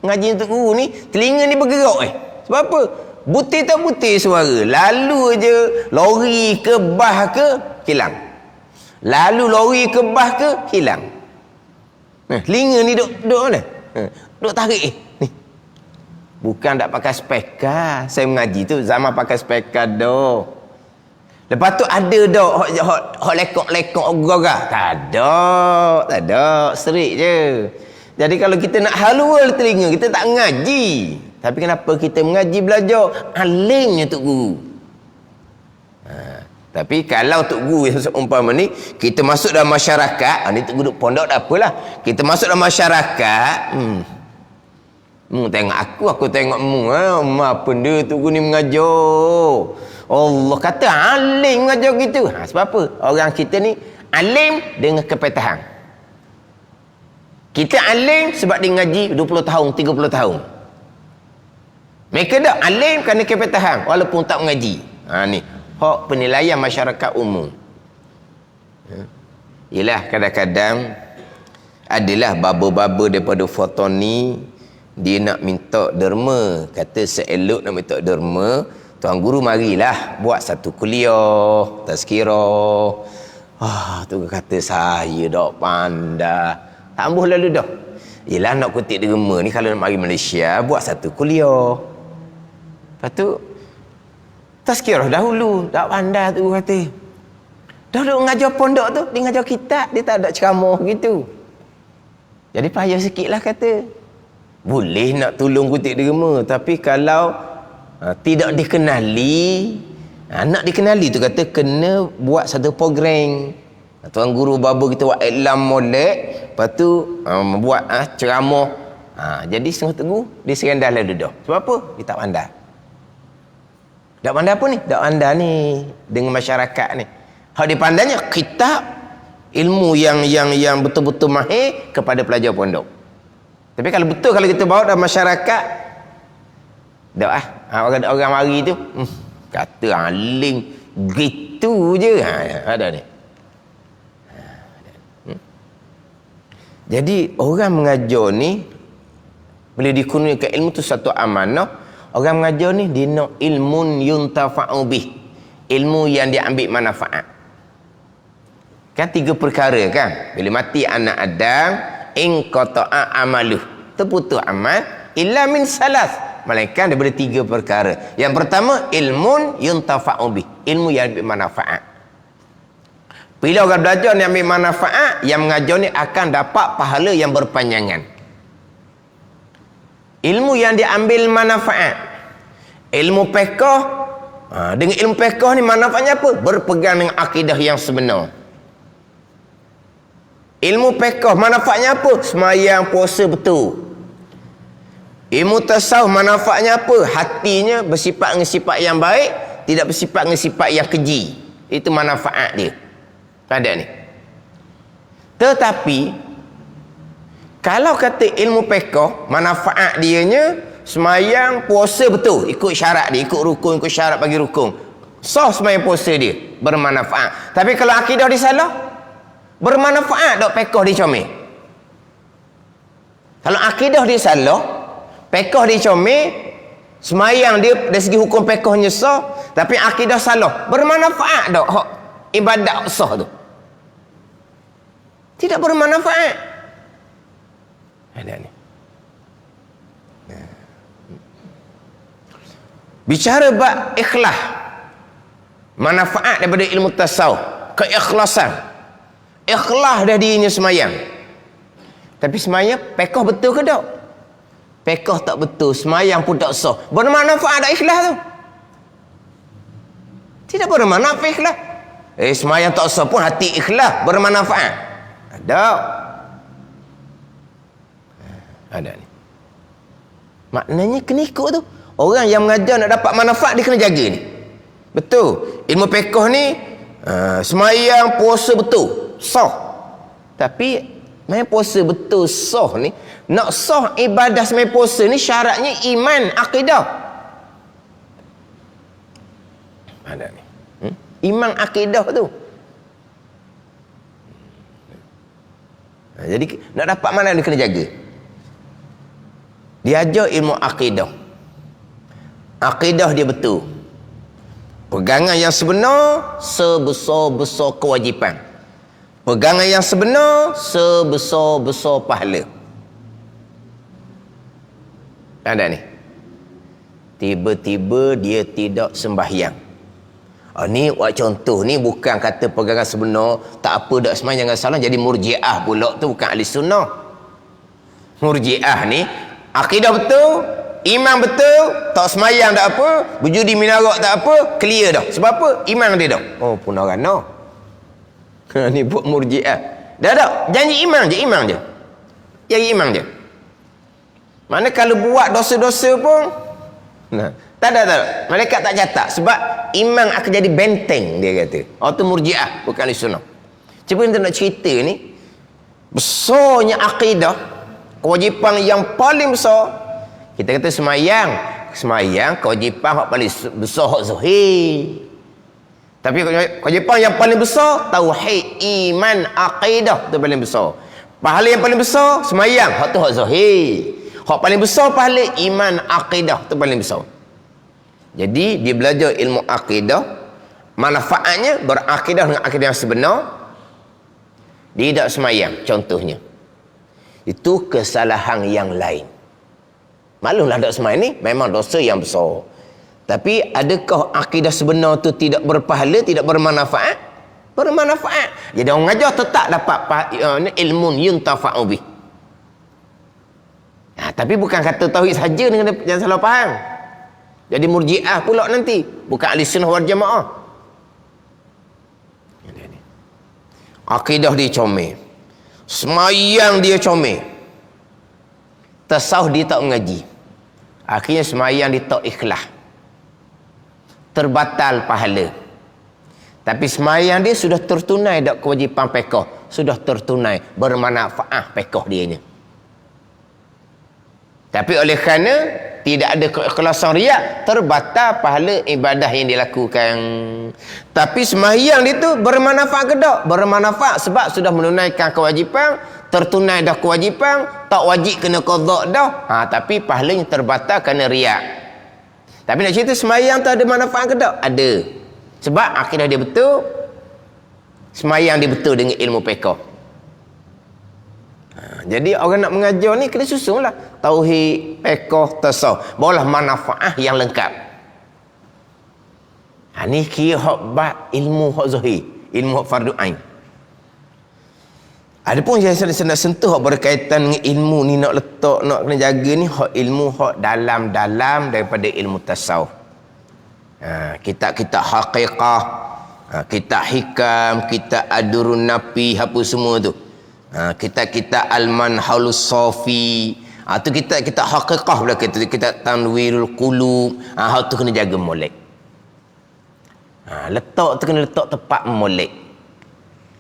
mengaji Tok Guru ni, telinga ni bergerak Sebab apa? Butir tak butir suara. Lalu je lori ke bah ke, hilang. Lalu lori ke bah ke, hilang. Telinga ni duk mana? Duk tarik ni. Bukan tak pakai speaker. Saya mengaji tu zaman pakai speaker dah. Lepas tu ada dah hok lekok-lekok ogah. Tak ada. Serik je. Jadi kalau kita nak halwa telinga, kita tak ngaji. Tapi kenapa kita mengaji belajar? Alimnya Tok Guru. Tapi kalau Tok Guru yang seumpama ni, kita masuk dalam masyarakat, ni Tok Guru pondok tak apalah. Kita masuk dalam masyarakat, tengok aku tengok mu. Apa benda Tok Guru ni mengajar? Allah kata alim mengajar gitu. Sebab apa? Orang kita ni alim dengan kepetahan. Kita alim sebab dia ngaji 20 tahun, 30 tahun. Mereka dah alim kerana kepetahan walaupun tak mengaji. Ni hak penilaian masyarakat umum. Yalah kadang-kadang adalah baba-baba daripada foto ni, dia nak minta derma, kata seelok nak minta derma, Tuan Guru marilah buat satu kuliah tazkirah. Tu kata saya dak pandai. Tambuh lalu dah. Yalah nak kutip derma ni kalau nak mari Malaysia buat satu kuliah. Lepas tu tazkirah dahulu, tak pandai tu kata. Dah duk mengajar pondok tu, dia mengajar kitab, dia tak ada ceramah gitu. Jadi payah sikitlah kata. Boleh nak tolong kutip derma, tapi kalau tidak dikenali, nak dikenali tu kata kena buat satu program. Tuan Guru baba kita buat iklan molek, lepas tu buat ceramah. Jadi setengah tengah dia serendah lah dah. Sebab apa? Dia tak pandai. Tak pandai apa ni? Tak pandai ni dengan masyarakat ni. Hak dipandainya kitab, ilmu yang betul-betul mahir kepada pelajar pondok. Tapi kalau betul kalau kita bawa dalam masyarakat, dah orang mari tu kata alim gitu je. Ada ni. Jadi orang mengajar ni bila dikurniakan ilmu tu satu amanah. Orang mengajar ni dia nak ilmun yuntafa'u bih, ilmu yang dia ambil manfaat. Kan 3 perkara kan, bila mati anak Adam in qata'a amaluh, terputus amal illa min salas, melainkan daripada 3 perkara. Yang pertama ilmun yuntafa'u bih, ilmu yang ambil manfaat. Bila orang belajar ni ambil manfaat, yang mengajar ni akan dapat pahala yang berpanjangan. Ilmu yang diambil manfaat, ilmu fiqh. Dengan ilmu fiqh ni manfaatnya apa? Berpegang dengan akidah yang sebenar. Ilmu fiqh manfaatnya apa? Semayang, puasa betul. Ilmu tasawuf manfaatnya apa? Hatinya bersifat dengan sifat yang baik, tidak bersifat dengan sifat yang keji. Itu manfaat dia. Ada ni. Tetapi kalau kata ilmu fiqh, manfaat dianya semayang, puasa betul, ikut syarat dia, ikut rukun, ikut syarat bagi rukun. Sah sembahyang puasa dia, bermanfaat. Tapi kalau akidah dia salah, bermanfaat dok pekoh dia comel. Kalau akidah dia salah, pekoh dia comel, sembahyang dia dari segi hukum pekohnya sah, tapi akidah salah, bermanfaat dok hak ibadat sah tu. Tidak bermanfaat. Ada ni. Bicara bab ikhlas, manfaat daripada ilmu tasawuf, keikhlasan. Ikhlas dah dirinya semayang. Tapi semayang pekoh betul ke tak? Pekoh tak betul, semayang pun tak sah. Bermanfaat tak ikhlas tu? Tidak bermanfaat ikhlas. Semayang tak sah pun hati ikhlas, bermanfaat. Ada. Ada ni. Maknanya kena ikut tu. Orang yang mengajar nak dapat manfaat dia kena jaga ni. Betul. Ilmu pekoh ni semayang puasa betul, sah. Tapi semayang puasa betul sah ni, nak sah ibadah semayang puasa ni syaratnya iman, akidah. Ada ni. Iman akidah tu. Jadi nak dapat mana dia kena jaga. Dia ajar ilmu akidah. Akidah dia betul. Pegangan yang sebenar sebesar-besar kewajipan. Pegangan yang sebenar sebesar-besar pahala. Ada ni. Tiba-tiba dia tidak sembahyang. Ni buat contoh ni bukan kata pegangan sebenar, tak apa dak sembahyang jangan salah jadi murjiah pula, tu bukan ahli sunnah. Murjiah ni akidah betul, iman betul, tak semayang tak apa, berjudi minarak tak apa, clear dah. Sebab apa? Iman dia dah. Oh, punarana. Ni buat murjiah. Dah tak? Janji iman je, iman je. Janji iman je. Mana kalau buat dosa-dosa pun, tak ada. Malaikat tak catat. Sebab iman akan jadi benteng, dia kata. Oh, tu murjiah, bukan ahli sunnah. Cuba kita nak cerita ni, besarnya akidah, kewajipan yang paling besar. Kita kata semayang kewajipan yang paling besar hak zahir. Tapi kewajipan yang paling besar tauhid, iman, akidah tu paling besar. Pahala yang paling besar semayang, hak tu hak zahir. Hak paling besar pahala iman, akidah tu paling besar. Jadi dia belajar ilmu akidah, manfaatnya berakidah dengan akidah yang sebenar. Dia tak semayang contohnya. Itu kesalahan yang lain. Maklumlah tak semayang ni memang dosa yang besar. Tapi adakah akidah sebenar tu tidak berpahala, tidak bermanfaat? Bermanfaat. Jadi orang mengajar tetap dapat ilmu yuntafa'u bih. Tapi bukan kata tauhid saja dengan jangan salah faham. Jadi murjiah pula nanti, bukan ahli sunnah wal jamaah. Akidah dia comel, semayang dia comel, tasawuf dia tak mengaji, akhirnya semayang dia tak ikhlas, terbatal pahala. Tapi semayang dia sudah tertunai dak kewajipan pekoh, sudah tertunai, bermanfaat pekoh dia ni. Tapi oleh kerana tidak ada keikhlasan riak, terbatal pahala ibadah yang dilakukan. Tapi sembahyang dia tu bermanfaat ke tak? Bermanfaat sebab sudah menunaikan kewajipan, tertunai dah kewajipan, tak wajib kena qada dah. Tapi pahalanya terbatal kerana riak. Tapi nak cerita sembahyang tu ada manfaat ke tak? Ada. Sebab akidah dia betul, sembahyang dia betul dengan ilmu fiqh. Jadi orang nak mengajar ni kena susunlah tauhid, fiqh, tasawuf, barulah manfaat yang lengkap. Ni kira hak bab ilmu hak zahir, ilmu hak fardu ain. Adapun yang saya nak sentuh hak berkaitan dengan ilmu ni, nak letak, nak kena jaga ni, hak ilmu hak dalam-dalam daripada ilmu tasawuf. Kitab-kitab haqiqah, kitab hikam, kitab adurun nafi, apa semua tu. Kitab-kitab al-manhalus safi, tu kitab-kitab haqiqah pula, kitab tanwirul qulub. Hak tu kena jaga molek. Letak tu kena letak tepat molek.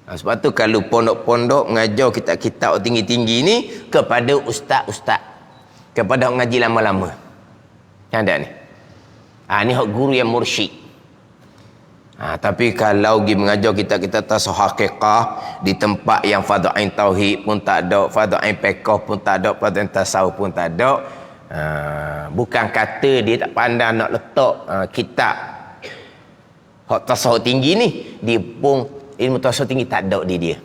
Sebab tu kalau pondok-pondok mengajar kitab-kitab tinggi-tinggi ni kepada ustaz-ustaz, kepada orang ngaji lama-lama. Ada ni. Ni hak guru yang mursyid. Tapi kalau pergi mengajar kita tasawuf haqiqah di tempat yang fardhu ain tauhid pun tak ada, fardhu ain fiqh pun tak ada, fardhu ain tasawuf pun tak ada. Bukan kata dia tak pandai nak letak kitab hak tasawuf tinggi ni, dia pun ilmu tasawuf tinggi tak ada di dia.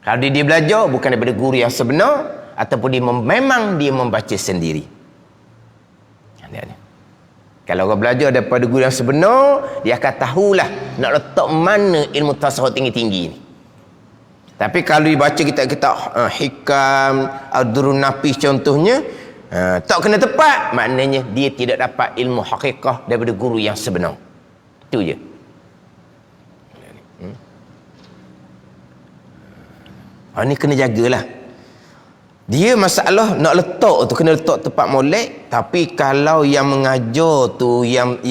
Kalau dia belajar bukan daripada guru yang sebenar, ataupun dia memang dia membaca sendiri. Kalau orang belajar daripada guru yang sebenar, dia akan tahulah nak letak mana ilmu tasawuf tinggi-tinggi ni. Tapi kalau dibaca kitab-kitab Hikam, Ad-Durrun Nafis contohnya, tak kena tepat, maknanya dia tidak dapat ilmu hakikah daripada guru yang sebenar. Itu je. Ini kena jagalah. Dia masalah nak letak tu kena letak tempat molek. Tapi kalau yang mengajar tu yang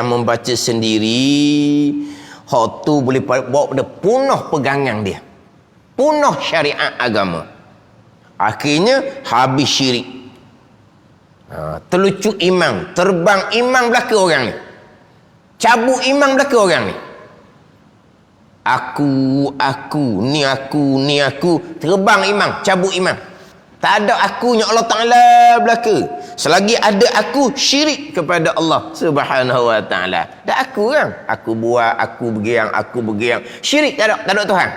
membaca sendiri, hak tu boleh bawa pada punah pegangan dia, punah syariat agama. Akhirnya habis syirik. Terlucu imam, terbang imam belaka orang ni, cabut imam belaka orang ni. Aku, ni aku, terbang imam, cabut imam. Tak ada akunya Allah Ta'ala belaka. Selagi ada aku, syirik kepada Allah Subhanahu Wa Ta'ala. Dan aku kan, aku buat, aku bergiang, syirik tak ada Tuhan.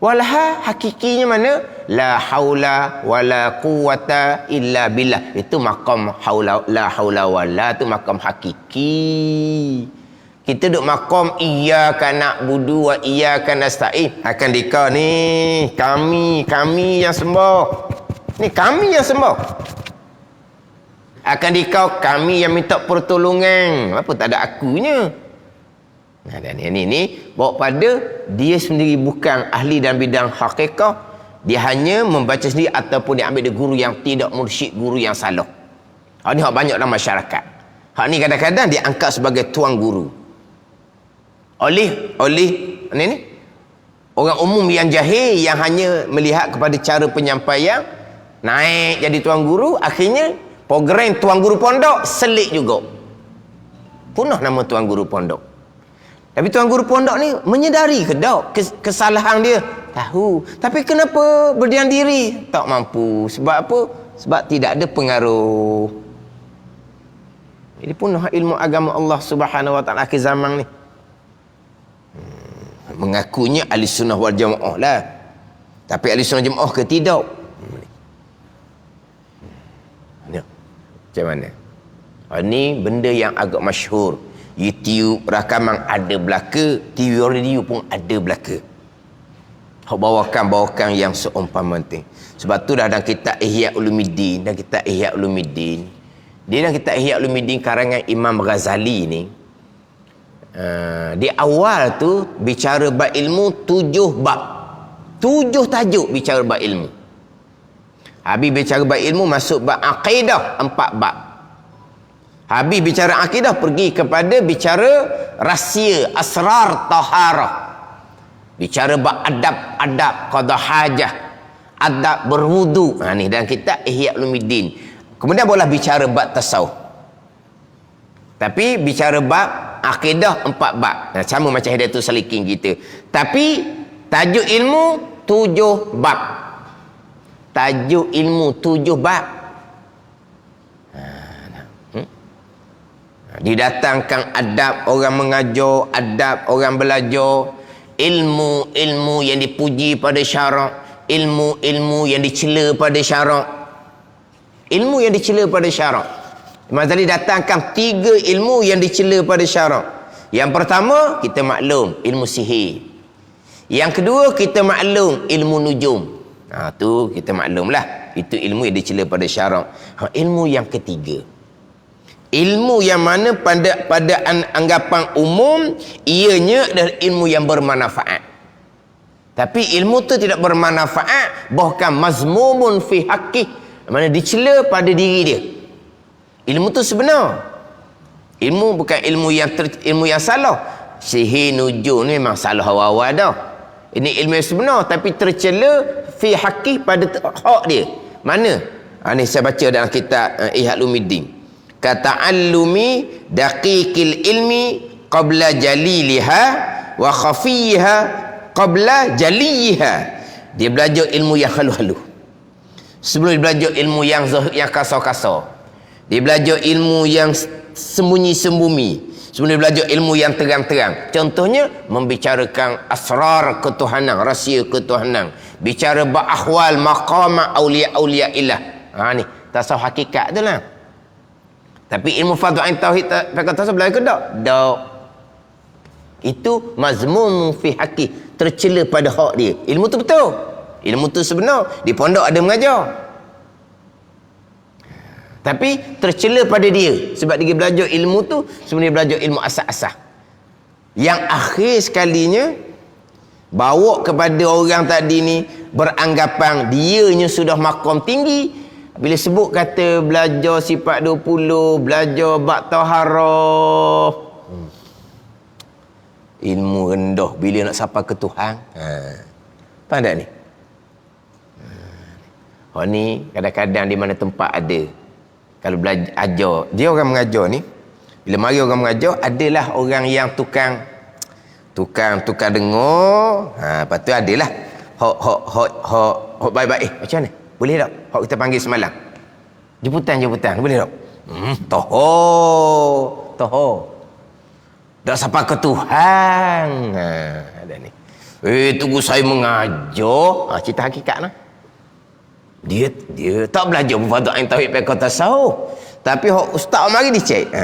Walaha hakikinya mana? La haula wala quwata illa billah. Itu maqam haula, la haula wala, itu maqam hakiki. Kita duduk maqam iyyaka na'budu wa iyyaka nasta'in. Akan dikau ni kami yang sembah. Ni kami yang sembah. Akan dikau kami yang minta pertolongan. Apa tak ada akunya? Dan ini bawa pada dia sendiri bukan ahli dalam bidang hakikah. Dia hanya membaca sendiri ataupun dia ambil dari guru yang tidak mursyid, guru yang salah. Ini hak banyak dalam masyarakat. Hak ni kadang-kadang dia angkat sebagai tuan guru. Oleh ni orang umum yang jahil yang hanya melihat kepada cara penyampaian, naik jadi tuan guru, akhirnya program tuan guru pondok selit juga. Punah nama tuan guru pondok. Tapi tuan guru pondok ni menyedari ke tak kesalahan dia? Tahu. Tapi kenapa berdiam diri? Tak mampu. Sebab apa? Sebab tidak ada pengaruh. Ini punah ilmu agama Allah Subhanahu Wa Ta'ala akhir zaman ni. Mengakunya ahli sunnah wal jamaah lah, tapi ahli sunnah jamaah ke tidak? Macam mana? Ini benda yang agak masyhur. YouTube rakaman ada belaka, TV radio pun ada belaka. Bawakan yang seumpama penting. Sebab tu dalam kitab Ihya Ulumuddin, dia dalam kitab Ihya Ulumuddin karangan Imam Ghazali ni, di awal tu bicara bab ilmu 7 bab, 7 tajuk bicara bab ilmu. Habis bicara bab ilmu masuk bab akidah 4 bab. Habis bicara akidah pergi kepada bicara rahsia asrar taharah. Bicara bab adab qada hajah, adab berwudu. Ni dalam kitab Ihya Ulumuddin. Kemudian boleh bicara bab tasawuf. Tapi bicara bab akidah 4 bab. Sama macam Hidayatul Salikin kita. Tapi tajuk ilmu 7 bab. Tajuk ilmu 7 bab. Didatangkan adab orang mengajar, adab orang belajar, ilmu yang dipuji pada syarak, ilmu yang dicela pada syarak. Ilmu yang dicela pada syarak. Imam Ghazali datangkan 3 ilmu yang dicela pada syarak. Yang pertama, kita maklum ilmu sihir. Yang kedua, kita maklum ilmu nujum. Tu kita maklumlah. Itu ilmu yang dicela pada syarak. Ilmu yang ketiga, ilmu yang mana pada anggapan umum ianya adalah ilmu yang bermanfaat. Tapi ilmu tu tidak bermanfaat, bahkan mazmumun fi haqqih, mana dicela pada diri dia. Ilmu tu sebenar. Ilmu bukan ilmu yang salah. Sihir nujum ni memang salah awal-awal dah. Ini ilmu yang sebenar tapi tercela fi haqqih pada hak dia. Mana? Ni saya baca dalam kitab Ihya Ulumuddin. Kata'allumi daqiqil ilmi qabla jaliliha wa khafiha qabla jaliha. Dia belajar ilmu yang halu-halu sebelum dia belajar ilmu yang kasar-kasar. Dia belajar ilmu yang sembunyi-sembunyi sebelum dia belajar ilmu yang terang-terang. Contohnya membicarakan asrar ketuhanan, rahsia ketuhanan, bicara ba'ahwal maqama awliya ilah. Ni tasawuf hakikat tu lah. Tapi ilmu fardhu ain tauhid fiqh tasawuf belajar ke tak? Tak. Itu mazmum fi haqi, tercela pada hak dia. Ilmu tu betul, ilmu tu sebenar, di pondok ada mengajar, tapi tercela pada dia sebab dia belajar ilmu tu sebenarnya belajar ilmu asas-asas yang akhir sekalinya bawa kepada orang tadi ni beranggapan dianya sudah maqam tinggi. Bila sebut kata belajar sifat 20, belajar bab taharah, ilmu rendah bila nak sampai ke Tuhan. Faham tak ni? Ni kadang-kadang di mana tempat ada, kalau belajar ajar, dia orang mengajar ni, bila mari orang mengajar, adalah orang yang tukang dengar. Lepas tu adalah hok baik-baik. Macam mana? Boleh tak? Hok kita panggil semalam. Jemputan. Boleh tak? Toho. Dah sampai ke Tuhan. Ada ni. Tunggu saya mengajar. Cerita hakikat lah. Dia tak belajar fardhu ain tauhid fiqh tasawuf, tapi ustaz mari dicek.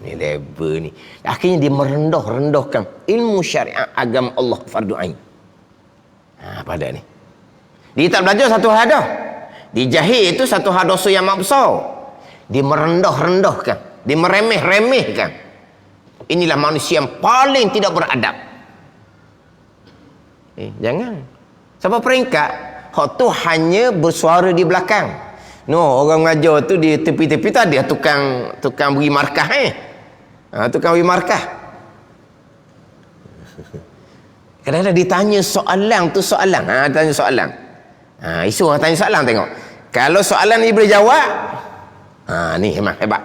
Ni level ni. Akhirnya dia merendah-rendahkan ilmu syariat agama Allah fardhu ain. Pada ni. Dia tak belajar satu hal dah. Dia jahil itu satu hal dosa yang mak besar. Dia merendah-rendahkan, dia meremeh-remehkan. Inilah manusia yang paling tidak beradab. Jangan. Sampai peringkat hak tu hanya bersuara di belakang. Orang mengajar tu di tepi-tepi tu ada tukang beri markah tukang beri markah. Kadang-kadang ditanya soalan. Tanya soalan. Isu orang tanya soalan, tengok. Kalau soalan ni boleh jawab, ni memang hebat.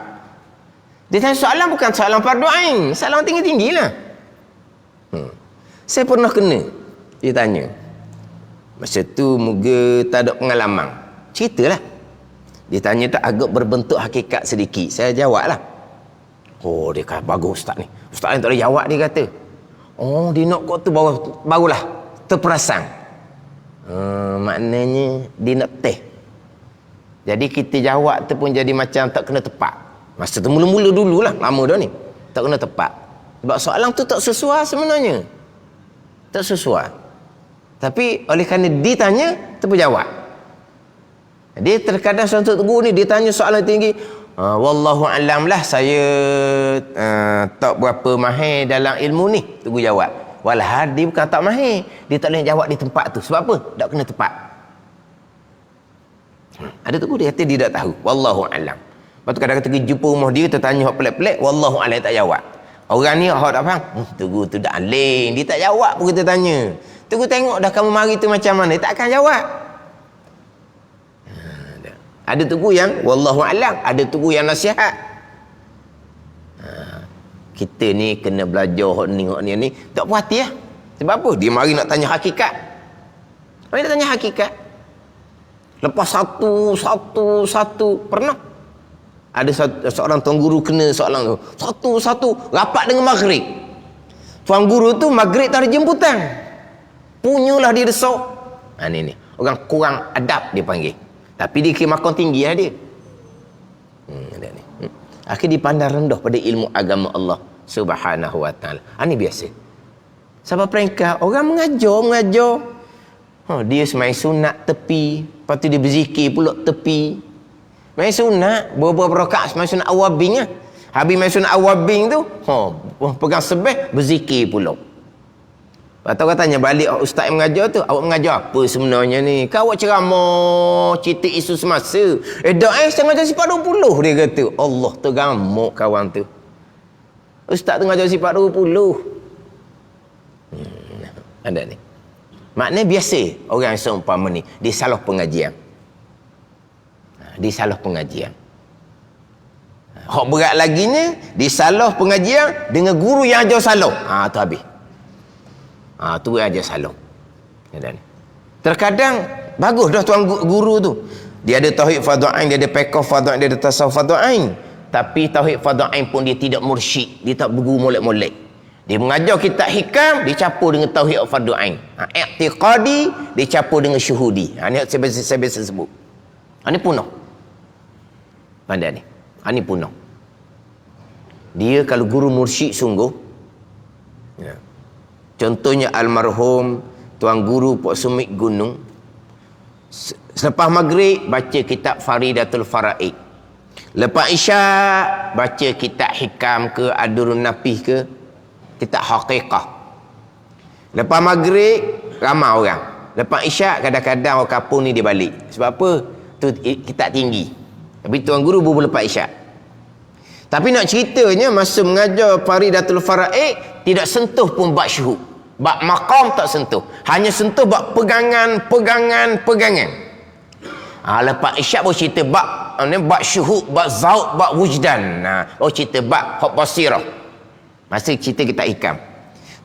Dia tanya soalan bukan soalan fardu ain, soalan tinggi-tinggi lah. Saya pernah kena dia tanya. Masa tu moga tak ada pengalaman. Ceritalah. Dia tanya tu agak berbentuk hakikat sedikit. Saya jawab lah. Dia kata bagus ustaz ni. Ustaz ni tak boleh jawab, dia kata. Dia nak kau tu barulah terperasan. Maknanya dia nak teh. Jadi kita jawab tu pun jadi macam tak kena tepat. Masa tu mula-mula dululah, lama dah ni. Tak kena tepat. Sebab soalan tu tak sesuai sebenarnya. Tak sesuai. Tapi oleh kerana dia tanya, tu pun jawab. Dia terkadang seorang cikgu ni dia tanya soalan tinggi, wallahu alam lah, saya tak berapa mahir dalam ilmu ni. Cikgu jawab. Walhal dia bukan tak mahir, dia tak boleh jawab di tempat tu. Sebab apa? Tak kena tepat. Ada cikgu dia kata dia tak tahu, wallahu alam. Lepas tu kadang-kadang kita jumpa rumah dia, kita tanya hak pelik-pelik, wallahu alam, tak jawab. Orang ni hak tak faham, cikgu tu dah alim, dia tak jawab pun kita tanya. Tunggu tengok dah kamu mari tu macam mana, tak akan jawab. Ada tugu yang wallahu alam, ada tugu yang nasihat. Kita ni kena belajar hak ni tak puas hati lah. Sebab apa? Dia mari nak tanya hakikat. Mari nak tanya hakikat. Lepas satu pernah ada seorang tuan guru kena soalan tu. Satu rapat dengan maghrib. Tuan guru tu maghrib tak ada jemputan. Punyalah dia desok. Ni orang kurang adab dia panggil. Tapi dia kira makam tinggi lah dia. Akhirnya dipandang rendah pada ilmu agama Allah Subhanahu wa ta'ala. Ini biasa. Sebab peringkat orang mengajar. Dia semain sunat tepi, lepas tu dia berzikir pula tepi. Main sunat beberapa rakaat semain sunat awabing lah. Habis main sunat awabing tu, pegang sebeh berzikir pula. Lepas tu orang tanya balik ustaz yang mengajar tu, awak mengajar apa sebenarnya ni? Kau awak ceramah cerita isu semasa. Saya mengajar sifat 20, dia kata. Allah tergamuk kawan tu. Ustaz tu mengajar sifat 20. Ada ni. Maknanya biasa orang yang seumpama ni, dia salah pengajian. Hak berat laginya disalah pengajian dengan guru yang ajar salah. Tu habis. Tu ajar salah. Terkadang bagus dah tuan guru tu. Dia ada tauhid fardhu ain, dia ada fiqh fardhu ain, dia ada tasawuf fardhu ain. Tapi tauhid fardhu ain pun dia tidak mursyid, dia tak berguru molek-molek. Dia mengajar kitab hikam, dicampur dengan tauhid fardhu ain. I'tiqadi dicampur dengan syuhudi. Ni saya biasa sebut. Ini punah. Pandai ni. Ini punah. Dia kalau guru mursyid sungguh, ya. Contohnya almarhum Tuan Guru Pok Sumit Gunung, selepas maghrib baca kitab Faridatul Faraid, lepas isyak baca kitab hikam ke Adurun Napih ke kitab Haqiqah. Lepas maghrib ramai orang, lepas isyak kadang-kadang orang kampung ni dia balik. Sebab apa? Tu kitab tinggi, tapi Tuan Guru baru lepas isyak. Tapi nak ceritanya masa mengajar Faridatul Faraid tidak sentuh pun bab syuhud, bab maqam tak sentuh, hanya sentuh bab pegangan. Lepas isyak baru cerita bab syuhud, bab zauk, bab wujdan. Baru cerita bab hak basirah. Masa cerita kita hikam.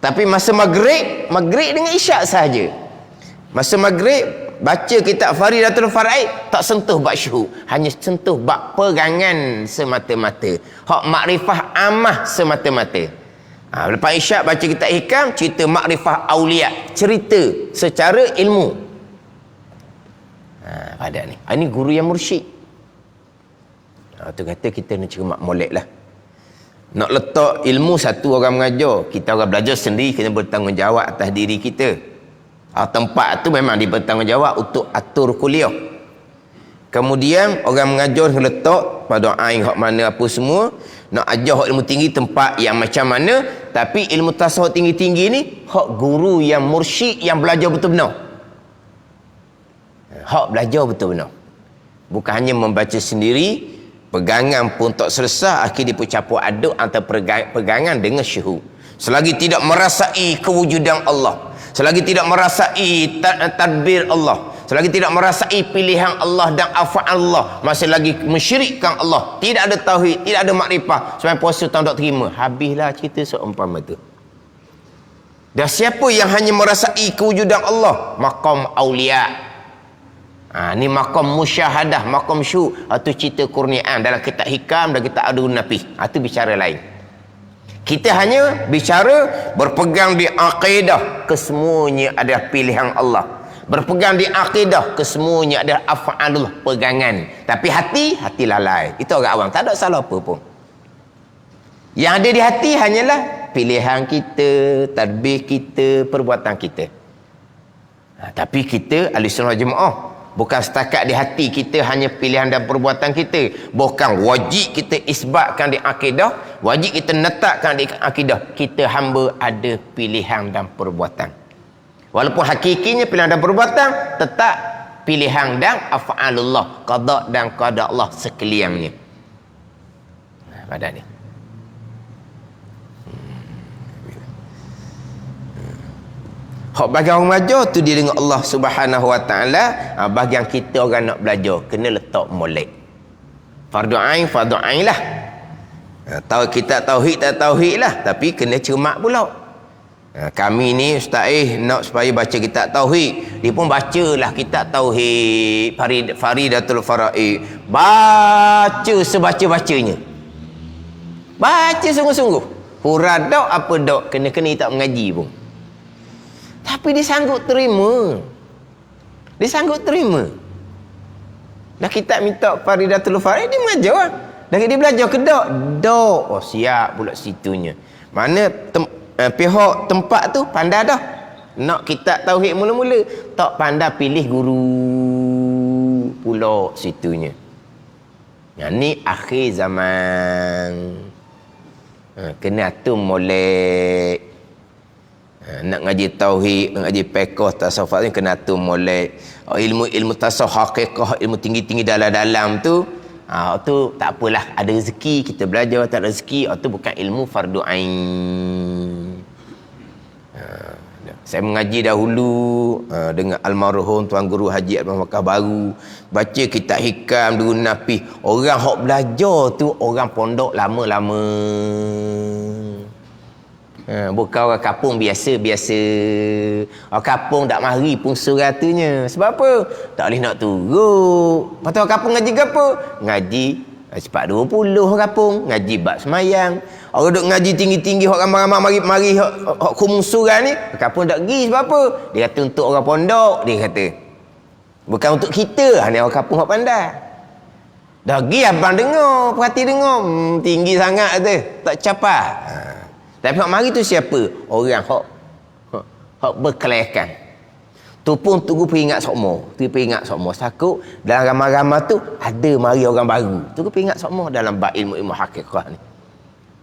Tapi masa maghrib dengan isyak sahaja. Masa maghrib baca kitab Faridatul Faraid tak sentuh bab syuhud, hanya sentuh bab pegangan semata-mata, hak makrifah amah semata-mata. Lepas isyak baca kitab hikam, cerita makrifah aulia, cerita secara ilmu. Pada ni ini guru yang mursyid. Tu kata kita nak cermat molek lah. Nak letak ilmu satu orang mengajar, kita orang belajar sendiri kena bertanggungjawab atas diri kita. Tempat tu memang dia bertanggungjawab untuk atur kuliah. Kemudian orang mengajar letak pada ain hak mana apa semua, nak ajar hak ilmu tinggi tempat yang macam mana, tapi ilmu tasawuf tinggi-tinggi ni hak guru yang mursyid yang belajar betul benar. Hak belajar betul benar. Bukan hanya membaca sendiri, pegangan pun tak selesai, akhir dia pun campur aduk antara pegangan dengan syuhud. Selagi tidak merasai kewujudan Allah, selagi tidak merasai tadbir Allah, selagi tidak merasai pilihan Allah dan af'al Allah, masih lagi mensyirikkan Allah, tidak ada tauhid, tidak ada makrifah, sampai puasa tak terima, habislah cerita seumpama tu. Dan siapa yang hanya merasai kewujudan Allah, maqam aulia, ni maqam musyahadah, maqam syuhud, itu cerita kurniaan dalam kitab hikam dan kitab Adurun Napih. Itu bicara lain. Kita hanya bicara berpegang di akidah, kesemuanya adalah pilihan Allah. Berpegang di akidah, kesemuanya adalah af'alullah, pegangan. Tapi hati lalai. Itu orang awam, tak ada salah apa pun. Yang ada di hati hanyalah pilihan kita, tadbir kita, perbuatan kita. Tapi kita ahli sunnah jemaah, bukan setakat di hati kita hanya pilihan dan perbuatan kita. Bukan wajib kita isbatkan di akidah, wajib kita letakkan di akidah. Kita hamba ada pilihan dan perbuatan. Walaupun hakikinya pilihan dan perbuatan, tetap pilihan dan af'alullah, qada dan qada Allah sekaliannya. Pada ni. Hak bagi orang mengajar tu dia dengan Allah Subhanahu Wa Taala. Bagi yang kita orang nak belajar kena letak molek. Fardu ain lah. Tahu kita tauhid tak tauhid lah, tapi kena cermat pula. Kami ni ustaz nak supaya baca kitab tauhid, dia pun bacalah kitab tauhid Faridatul Faraid. Baca sebaca-bacanya. Baca sungguh-sungguh. Hurah dak apa dak, kena-kena tak mengaji pun. Tapi dia sanggup terima. Dah kita minta Faridatul Faraid, dia mengajar. Dah dia belajar ke dak? Dak. Oh siap pula situnya. Mana pihak tempat tu pandai dah. Nak kitab tauhid mula-mula, tak pandai pilih guru pula situnya. Yang ni akhir zaman. Kena atur molek. Nak ngaji tauhid, ngaji fiqh, tasawuf ni kena atur molek. Ilmu tasawuf haqiqah, ilmu tinggi-tinggi dalam-dalam tu, tu tak apalah, ada rezeki kita belajar, tak ada rezeki, tu bukan ilmu fardu ain. Saya mengaji dahulu dengan almarhum Tuan Guru Haji Abdul Makkah Baru. Baca kitab hikam dulu Nafi. Orang hok belajar tu orang pondok lama-lama. Bukan orang kampung biasa-biasa. Orang kampung tak mari pun suratunya. Sebab apa? Tak boleh nak turut. Lepas tu orang kampung ngaji ke apa? Ngaji cepat 20 orang kampung. Ngaji bab semayang. Orang duk ngaji tinggi-tinggi, hok ramai-ramai mari hok kumung surah ni. Orang kampung tak pergi sebab apa? Dia kata untuk orang pondok, dia kata. Bukan untuk kita. Ni orang kampung hok pandai. Dah pergi abang dengar, perhati dengar. Tinggi sangat tu. Tak capai. Tapi hok mari tu siapa? Orang hok berkelayakan. Tu pun tunggu peringat sokmo. Tu peringat sokmo. Takut dalam ramai-ramai tu ada mari orang baru. Tunggu peringat sokmo dalam bab ilmu-ilmu hakikah ni.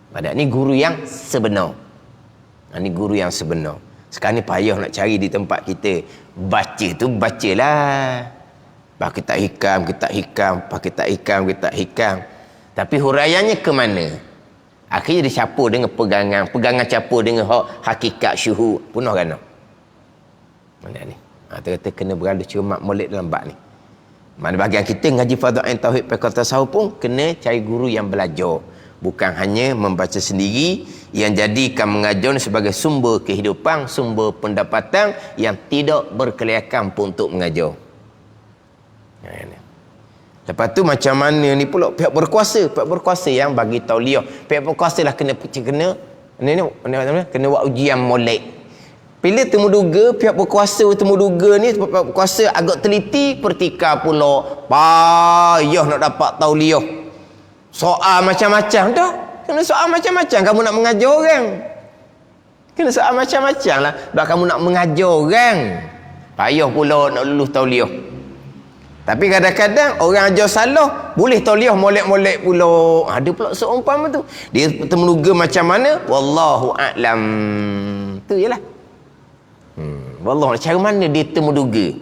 Padahal ni guru yang sebenar. Ni guru yang sebenar. Sekarang ni payah nak cari di tempat kita. Baca tu bacalah. Pak kitab hikam, pak kitab hikam. Tapi huraiannya ke mana? Akhirnya dicampur dengan pegangan campur dengan hakikat syuhud. Punah kan? Mana ni? Dia kata kena berada cermat molek dalam bab ni. Mana bahagian kita ngaji fardhu-ain tauhid fiqh tasawuf pun kena cari guru yang belajar. Bukan hanya membaca sendiri yang jadikan mengajar sebagai sumber kehidupan, sumber pendapatan yang tidak berkelayakan pun untuk mengajar. Lepas tu macam mana ni pula pihak berkuasa yang bagi tauliah. Pihak berkuasa lah kena buat ujian molek. Bila temuduga pihak berkuasa ni pihak berkuasa agak teliti pertikar pula payah nak dapat tauliah. Soal macam-macam dah. Kena soal macam-macam kamu nak mengajar orang. Kena soal macam-macam lah. Sebab kamu nak mengajar orang. Payah pula nak lulus tauliah. Tapi kadang-kadang orang ajar salah, boleh tauliah molek-molek pula. Ada pula seumpama tu. Dia termenuga macam mana? Wallahu a'lam. Tu jelah. Wallahu, cara mana dia termenuga?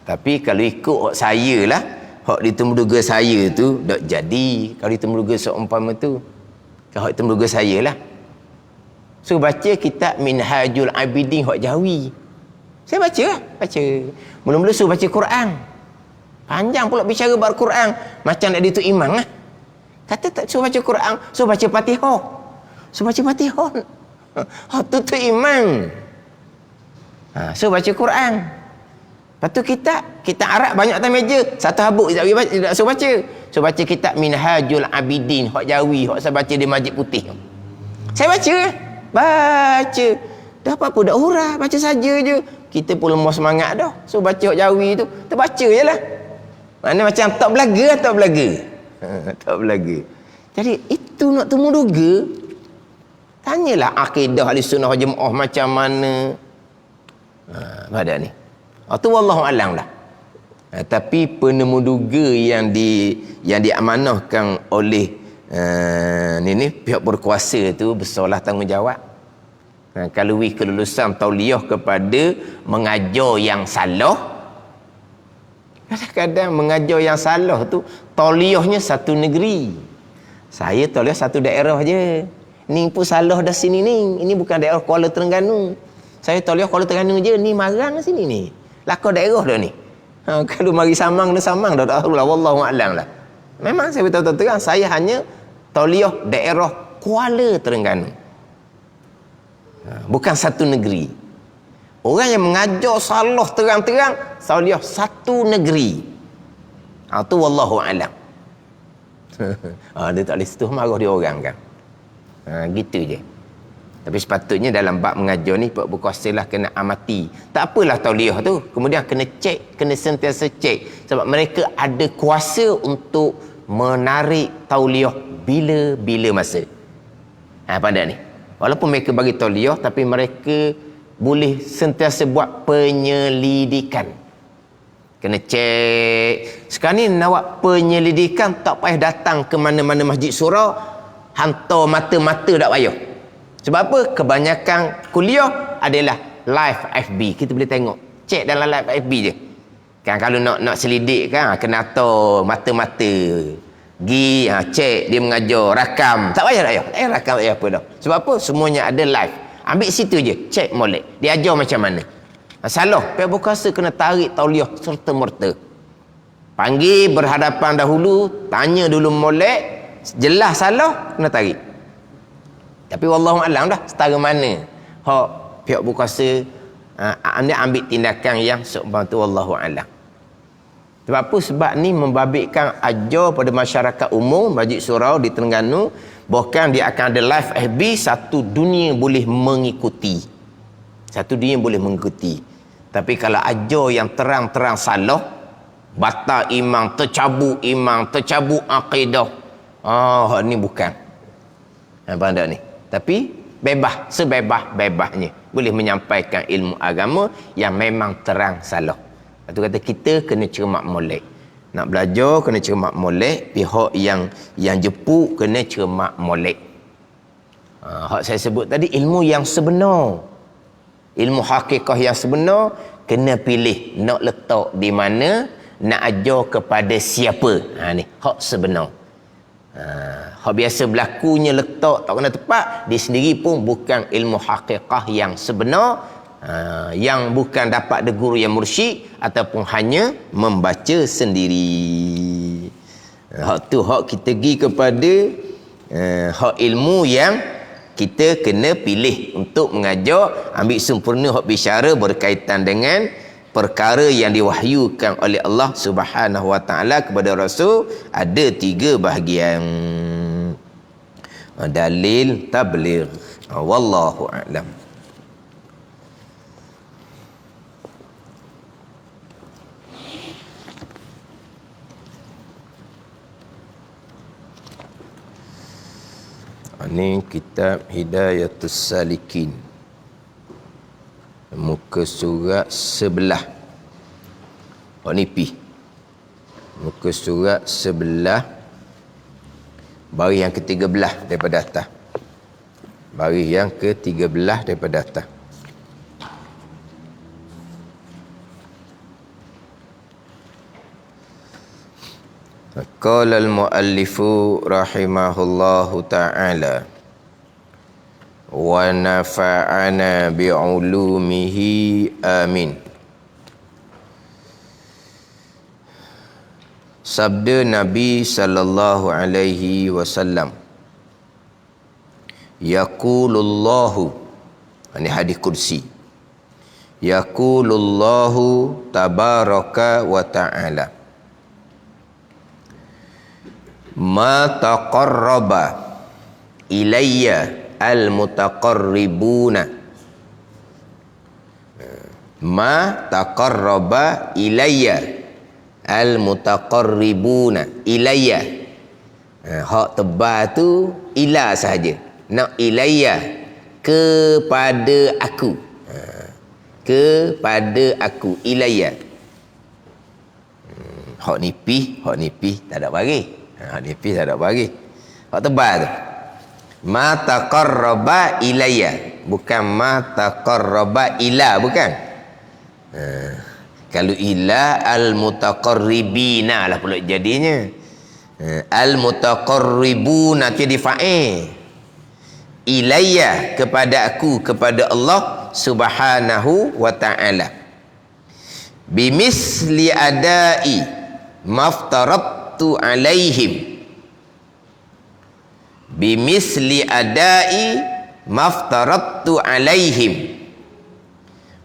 Tapi kalau ikut saya lah, hak ditemuduga saya tu tak jadi. Kalau ditemuduga seumpama tu, kalau hak ditemuduga saya lah. So baca kitab Minhajul Abidin hak Jawi. Saya baca. Mula-mula suruh baca Quran. Panjang pula bicara bar Quran. Macam nak dia tu imam lah. Kata tak suruh baca Quran, suruh baca Fatihah. Suruh baca Fatihah. Hak tu imam. Suruh baca Quran. Lepas tu kita Arab banyak atas meja. Satu habuk tak suruh baca. Suruh baca kitab Minhajul Abidin hak Jawi, hak saya baca di Masjid Putih. Saya baca. Dah apa-apa dah hurah, baca saja je. Kita pun lemah semangat dah. Suruh baca hak Jawi tu, terbaca jelah. Mana macam tak belaga. Jadi itu nak temuduga. Tanyalah akidah Ahlussunnah wal Jamaah macam mana. Pada ni. Itu wallahu alam lah. Tapi penemuduga yang diamanahkan oleh pihak berkuasa tu besarlah tanggungjawab. Kalau kelulusan tauliah kepada mengajar yang salah, kadang-kadang mengajar yang salah tu tauliahnya satu negeri. Saya tauliah satu daerah je. Ni pun salah dah sini ni. Ini bukan daerah Kuala Terengganu. Saya tauliah Kuala Terengganu je. Ni Marang sini ni. Lakar daerah dah ni. Kalau mari Samang dah Samang dah. Wallahu a'lam lah. Memang saya beritahu terang, saya hanya tauliah daerah Kuala Terengganu. Bukan satu negeri. Orang yang mengajar salah terang-terang, tauliah satu negeri. Itu wallahu a'lam. Dia tak boleh setuh marah dia orang kan. Gitu je. Tapi sepatutnya dalam bab mengajar ni berkuasalah kena amati. Tak apalah tauliah tu, kemudian kena cek, kena sentiasa cek sebab mereka ada kuasa untuk menarik tauliah bila-bila masa. Pada ni. Walaupun mereka bagi tauliah tapi mereka boleh sentiasa buat penyelidikan. Kena cek. Sekarang ni nak buat penyelidikan tak payah datang ke mana-mana masjid surau, hantar mata-mata tak payah. Sebab apa? Kebanyakan kuliah adalah live FB. Kita boleh tengok. Cek dalam live FB je. Kan kalau nak selidik kan kena hantar mata-mata. Cek dia mengajar, rakam. Tak payah. Tak payah rakam, tak payah apa dah. Sebab apa? Semuanya ada live. Ambil situ je, cek molek. Dia ajar macam mana. Salah, pihak berkuasa kena tarik tauliah serta merta. Panggil berhadapan dahulu, tanya dulu molek, jelas salah, kena tarik. Tapi wallahu alam dah, setara mana hak pihak berkuasa anda ambil tindakan yang seumpama tu, wallahu alam. Sebab apa? Sebab ni membabitkan ajar pada masyarakat umum Masjid Surau di Terengganu, bahkan dia akan ada live FB, satu dunia boleh mengikuti. Satu dunia boleh mengikuti. Tapi kalau ajar yang terang-terang salah, batal imam, tercabut akidah, ni bukan. Faham tak ni? Tapi bebas, sebebas-bebasnya boleh menyampaikan ilmu agama yang memang terang salah. Itu kata kita kena cermat molek. Nak belajar kena cermat molek, pihak yang jepuk kena cermat molek. Hak saya sebut tadi ilmu yang sebenar. Ilmu hakikah yang sebenar kena pilih nak letak di mana, nak ajar kepada siapa. Ni hak sebenar. Hak biasa berlakunya letak tak kena tepat, dia sendiri pun bukan ilmu hakikah yang sebenar. Yang bukan dapat dari guru yang mursyid ataupun hanya membaca sendiri. Hak tu hak kita pergi kepada hak ilmu yang kita kena pilih untuk mengajar, ambil sempurna hak bicara berkaitan dengan perkara yang diwahyukan oleh Allah Subhanahu wa taala kepada Rasul. Ada 3 bahagian. Dalil tabligh. Wallahu a'lam. Ini kitab Hidayatus Salikin, muka surat sebelah. Ni pi muka surat sebelah, baris yang ke-13 daripada atas. Baris yang ke-13 daripada atas. Qala al-muallifu rahimahullahu ta'ala wa nafa'ana bi'ulumihi amin. Sabda Nabi sallallahu alaihi wasallam, yaqulullahu, ini hadis kursi, yaqulullahu tabaraka wa ta'ala, ma taqarraba ilayya al-mutaqarribuna, ma taqarraba ilayya al-mutaqarribuna, ilayya, hak tebal tu ila sahaja, nak ilayya, kepada aku, kepada aku, ilayya. Hak nipih tak ada bagi. Nipis tak ada bagi. Hak tebal tu, ma taqarraba ilayya, bukan ma taqarraba ila, bukan. Kalau ila al-mutaqarribina lah pula jadinya. Al-mutaqarribuna jadi fa'il. Ilayya, kepada aku, kepada Allah Subhanahu wa ta'ala. Bimisli adai maftarat alaihim, bimisli adai maftaratu alaihim,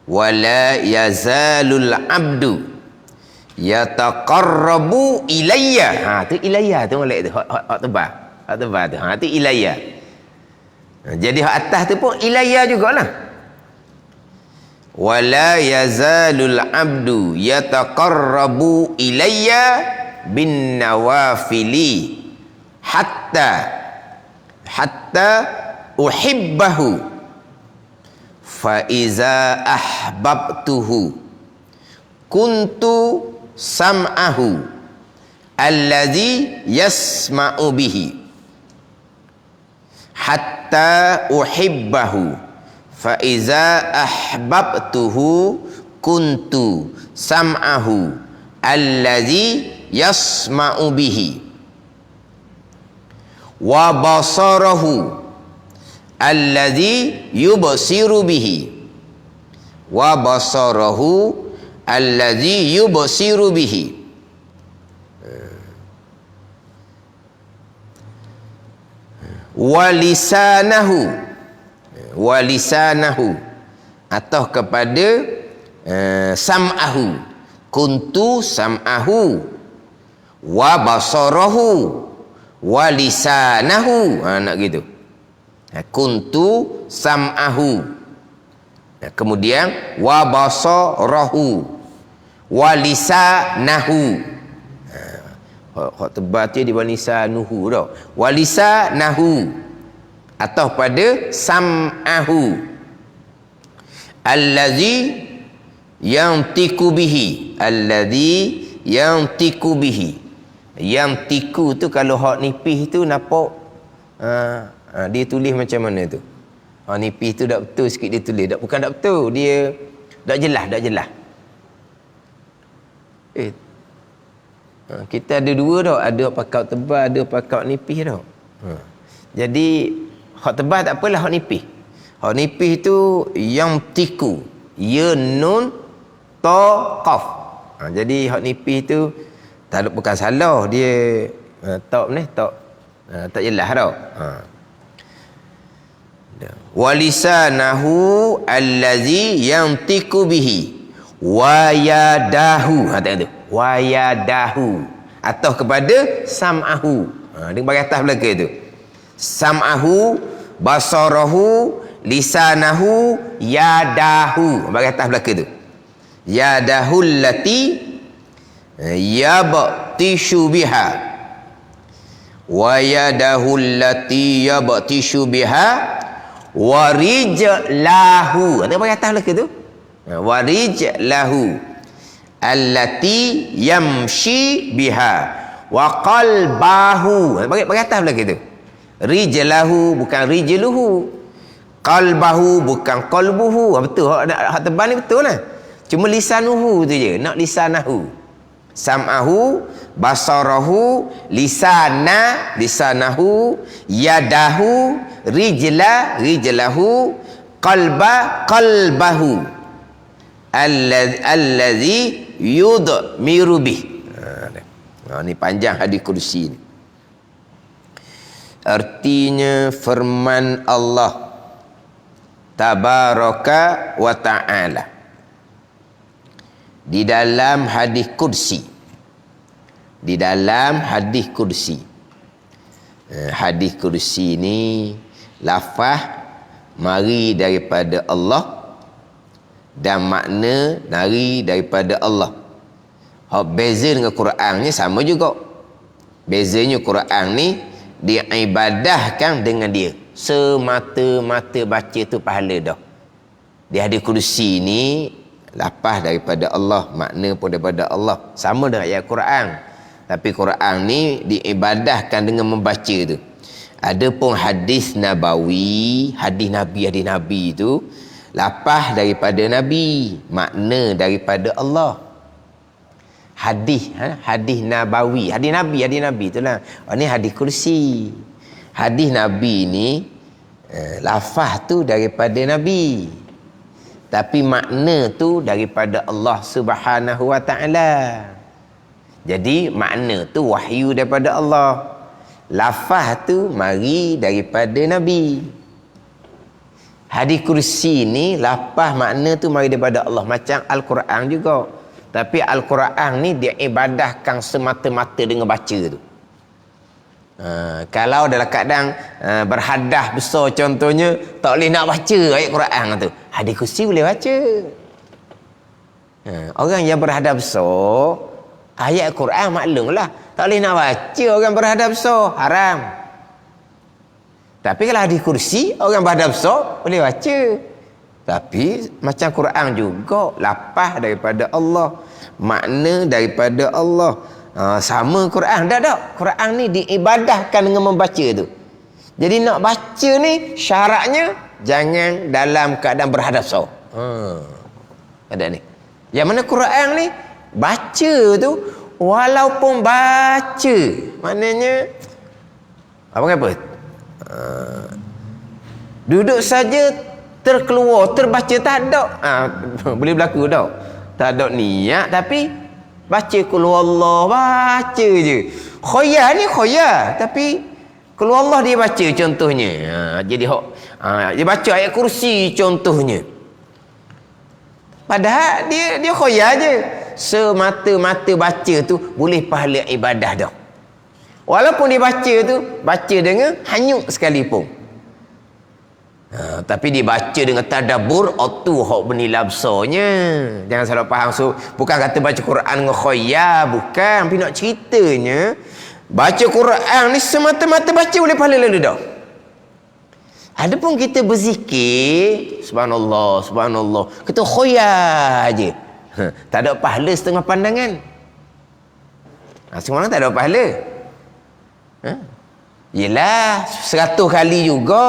wala yazalul abdu yataqarrabu ilayya. Tu ilayya tu molek tu, hak tebal, hak tebal tu, tu ilayya. Jadi hak atas tu pun ilayya jugalah. Wala yazalul abdu yataqarrabu ilayya bin nawafili hatta uhibbahu, fa iza ahbabtuhu kuntu sam'ahu alladhi yasma'u bihi, hatta uhibbahu fa iza ahbabtuhu kuntu sam'ahu alladhi yasma'u bihi, wa basarahu allazi yubsiru bihi wa basarahu allazi yubsiru bihi. Wa lisanahu atau kepada sam'ahu, kuntu sam'ahu wa basarahu wa lisanahu, nak gitu. Kuntu sam'ahu, kemudian wa basarahu wa lisanahu. Hak tebal tu di walisanuhu tau. Walisanahu atau pada sam'ahu allazi yantiku bihi. Allazi yantiku bihi. Yantiku tu kalau hak nipis tu nampak dia tulis macam mana tu. Hak nipis tu tak betul sikit dia tulis. Bukan tak betul, dia tak jelas. Kita ada dua tau, ada pakau tebal, ada pakau nipis tau. Jadi hak tebal tak apalah, hak nipis. Hak nipis tu yang tiku, ya nun ta qaf. Jadi hak nipis tu tak bukan salah, dia tak ni tak jelas tau. Walisanahu allazi yantiku bihi wa yadahu. Tengok tu, wa yadahu atau kepada sam'ahu. Dia bagi atas belakang tu. Sam'ahu, basarahu, lisanahu, yadahu. Bagi atas belakang tu. Yadahu allati yabtishu biha wa yadahu allati yabtishu biha wa rijlahu. Dia bagi atas belakang tu. Wa rijlahu allati yamshi biha wa qalbahu. Bagi atas belakang tu. Rijlahu bukan rijluhu, qalbahu bukan qalbuhu. Betul hak tebal ni betul lah. Cuma lisanuhu tu je, nak lisanahu. Sam'ahu, basarahu, lisanahu, yadahu, rijlahu, qalbahu. Allazi yudmiru bih. Ni panjang hadis kursi ni. Artinya firman Allah tabaraka wa ta'ala di dalam hadis kursi. Di dalam hadis kursi. Hadis kursi ni lafaz mari daripada Allah dan makna dari daripada Allah. Hak beza dengan Quran ni sama juga. Bezanya Quran ni diibadahkan dengan dia. Semata-mata baca tu pahala dah. Di hadis kursi ni lafaz daripada Allah, makna pun daripada Allah. Sama dengan ayat Quran. Tapi Quran ni diibadahkan dengan membaca tu. Adapun hadis nabawi, hadis Nabi tu lafaz daripada Nabi, makna daripada Allah. Hadis nabawi, hadis Nabi itulah. Ini hadis kursi. Hadis Nabi ni lafaz tu daripada Nabi, tapi makna tu daripada Allah Subhanahu wa ta'ala. Jadi makna tu wahyu daripada Allah, lafaz tu mari daripada Nabi. Hadis kursi ni lafaz makna tu mari daripada Allah, macam Al-Quran juga. Tapi Al-Quran ni dia ibadahkan semata-mata dengan baca tu. Kalau dalam keadaan berhadas besar contohnya, tak boleh nak baca ayat Quran tu, hadis kursi boleh baca. Orang yang berhadas besar, ayat Quran maklumlah, tak boleh nak baca. Orang berhadas besar haram. Tapi kalau hadis kursi, orang berhadas besar boleh baca. Tapi macam Quran juga, lafaz daripada Allah, makna daripada Allah. Sama Quran. Tak. Quran ni diibadahkan dengan membaca tu. Jadi nak baca ni syaratnya jangan dalam keadaan berhadap besar. Ada ni. Yang mana Quran ni baca tu walaupun baca, maknanya apa? Duduk saja terkeluar, terbaca tak ada. Boleh berlaku tak? Tak ada niat tapi baca qul huwallah, baca je. Khoyar ni khoyar tapi qul huwallah dia baca contohnya. Jadi dia baca ayat kursi contohnya. Padahal dia khoyar je. Semata-mata baca tu boleh pahala ibadah dah. Walaupun dia baca tu baca dengan hanyut sekalipun. Tapi dibaca dengan tadabbur, tu hak bernilai besarnya. Jangan salah faham. So, bukan kata baca Quran dengan khoyar, bukan. Tapi nak ceritanya, baca Quran ni semata-mata baca boleh pahala lalu dah. Adapun kita berzikir, subhanallah, subhanallah, kita khoyar je. Tak ada pahala setengah pandangan. Semua orang tak ada pahala. Yelah 100 kali juga.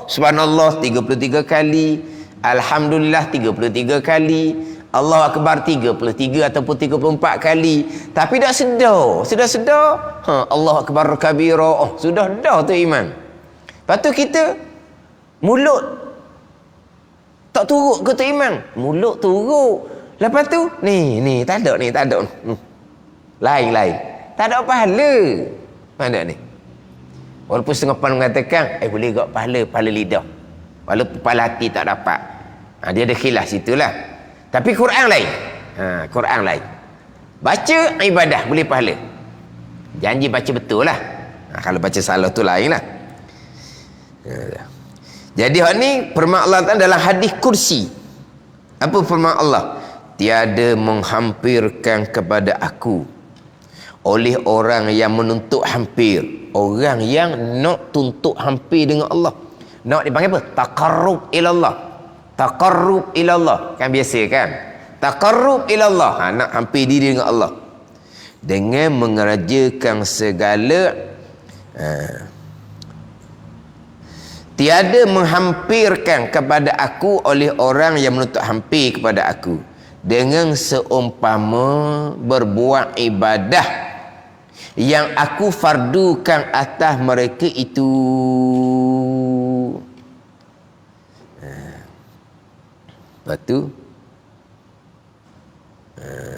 Subhanallah 33 kali, alhamdulillah 33 kali, Allahu akbar 33 ataupun 34 kali. Tapi dah sedar. Sudah sedar, Allahu akbar kabira. Sudah dah tu iman. Lepas tu kita mulut tak turut ke tu iman. Mulut turut. Lepas tu ni tak ada. Lain. Tak ada pahala. Mana ni? Walaupun setengah pan mengatakan boleh gak pahala lidah. Walaupun pahala hati tak dapat. Dia ada khilaf situlah. Tapi Quran lain. Quran lain. Baca ibadah boleh pahala. Janji baca betul lah. Kalau baca salah tu lain lah. Jadi hak ni firman Allah Ta'ala dalam hadis kursi. Apa firman Allah? Tiada menghampirkan kepada aku oleh orang yang menuntut hampir. Orang yang nak tuntut hampir dengan Allah. Nak dipanggil apa? Taqarrub ilallah. Taqarrub ilallah. Kan biasa kan? Taqarrub ilallah. Nak hampir diri dengan Allah. Dengan mengerjakan segala tiada menghampirkan kepada aku oleh orang yang menuntut hampir kepada aku. Dengan seumpama berbuat ibadah yang aku fardukan atas mereka itu. Lepas tu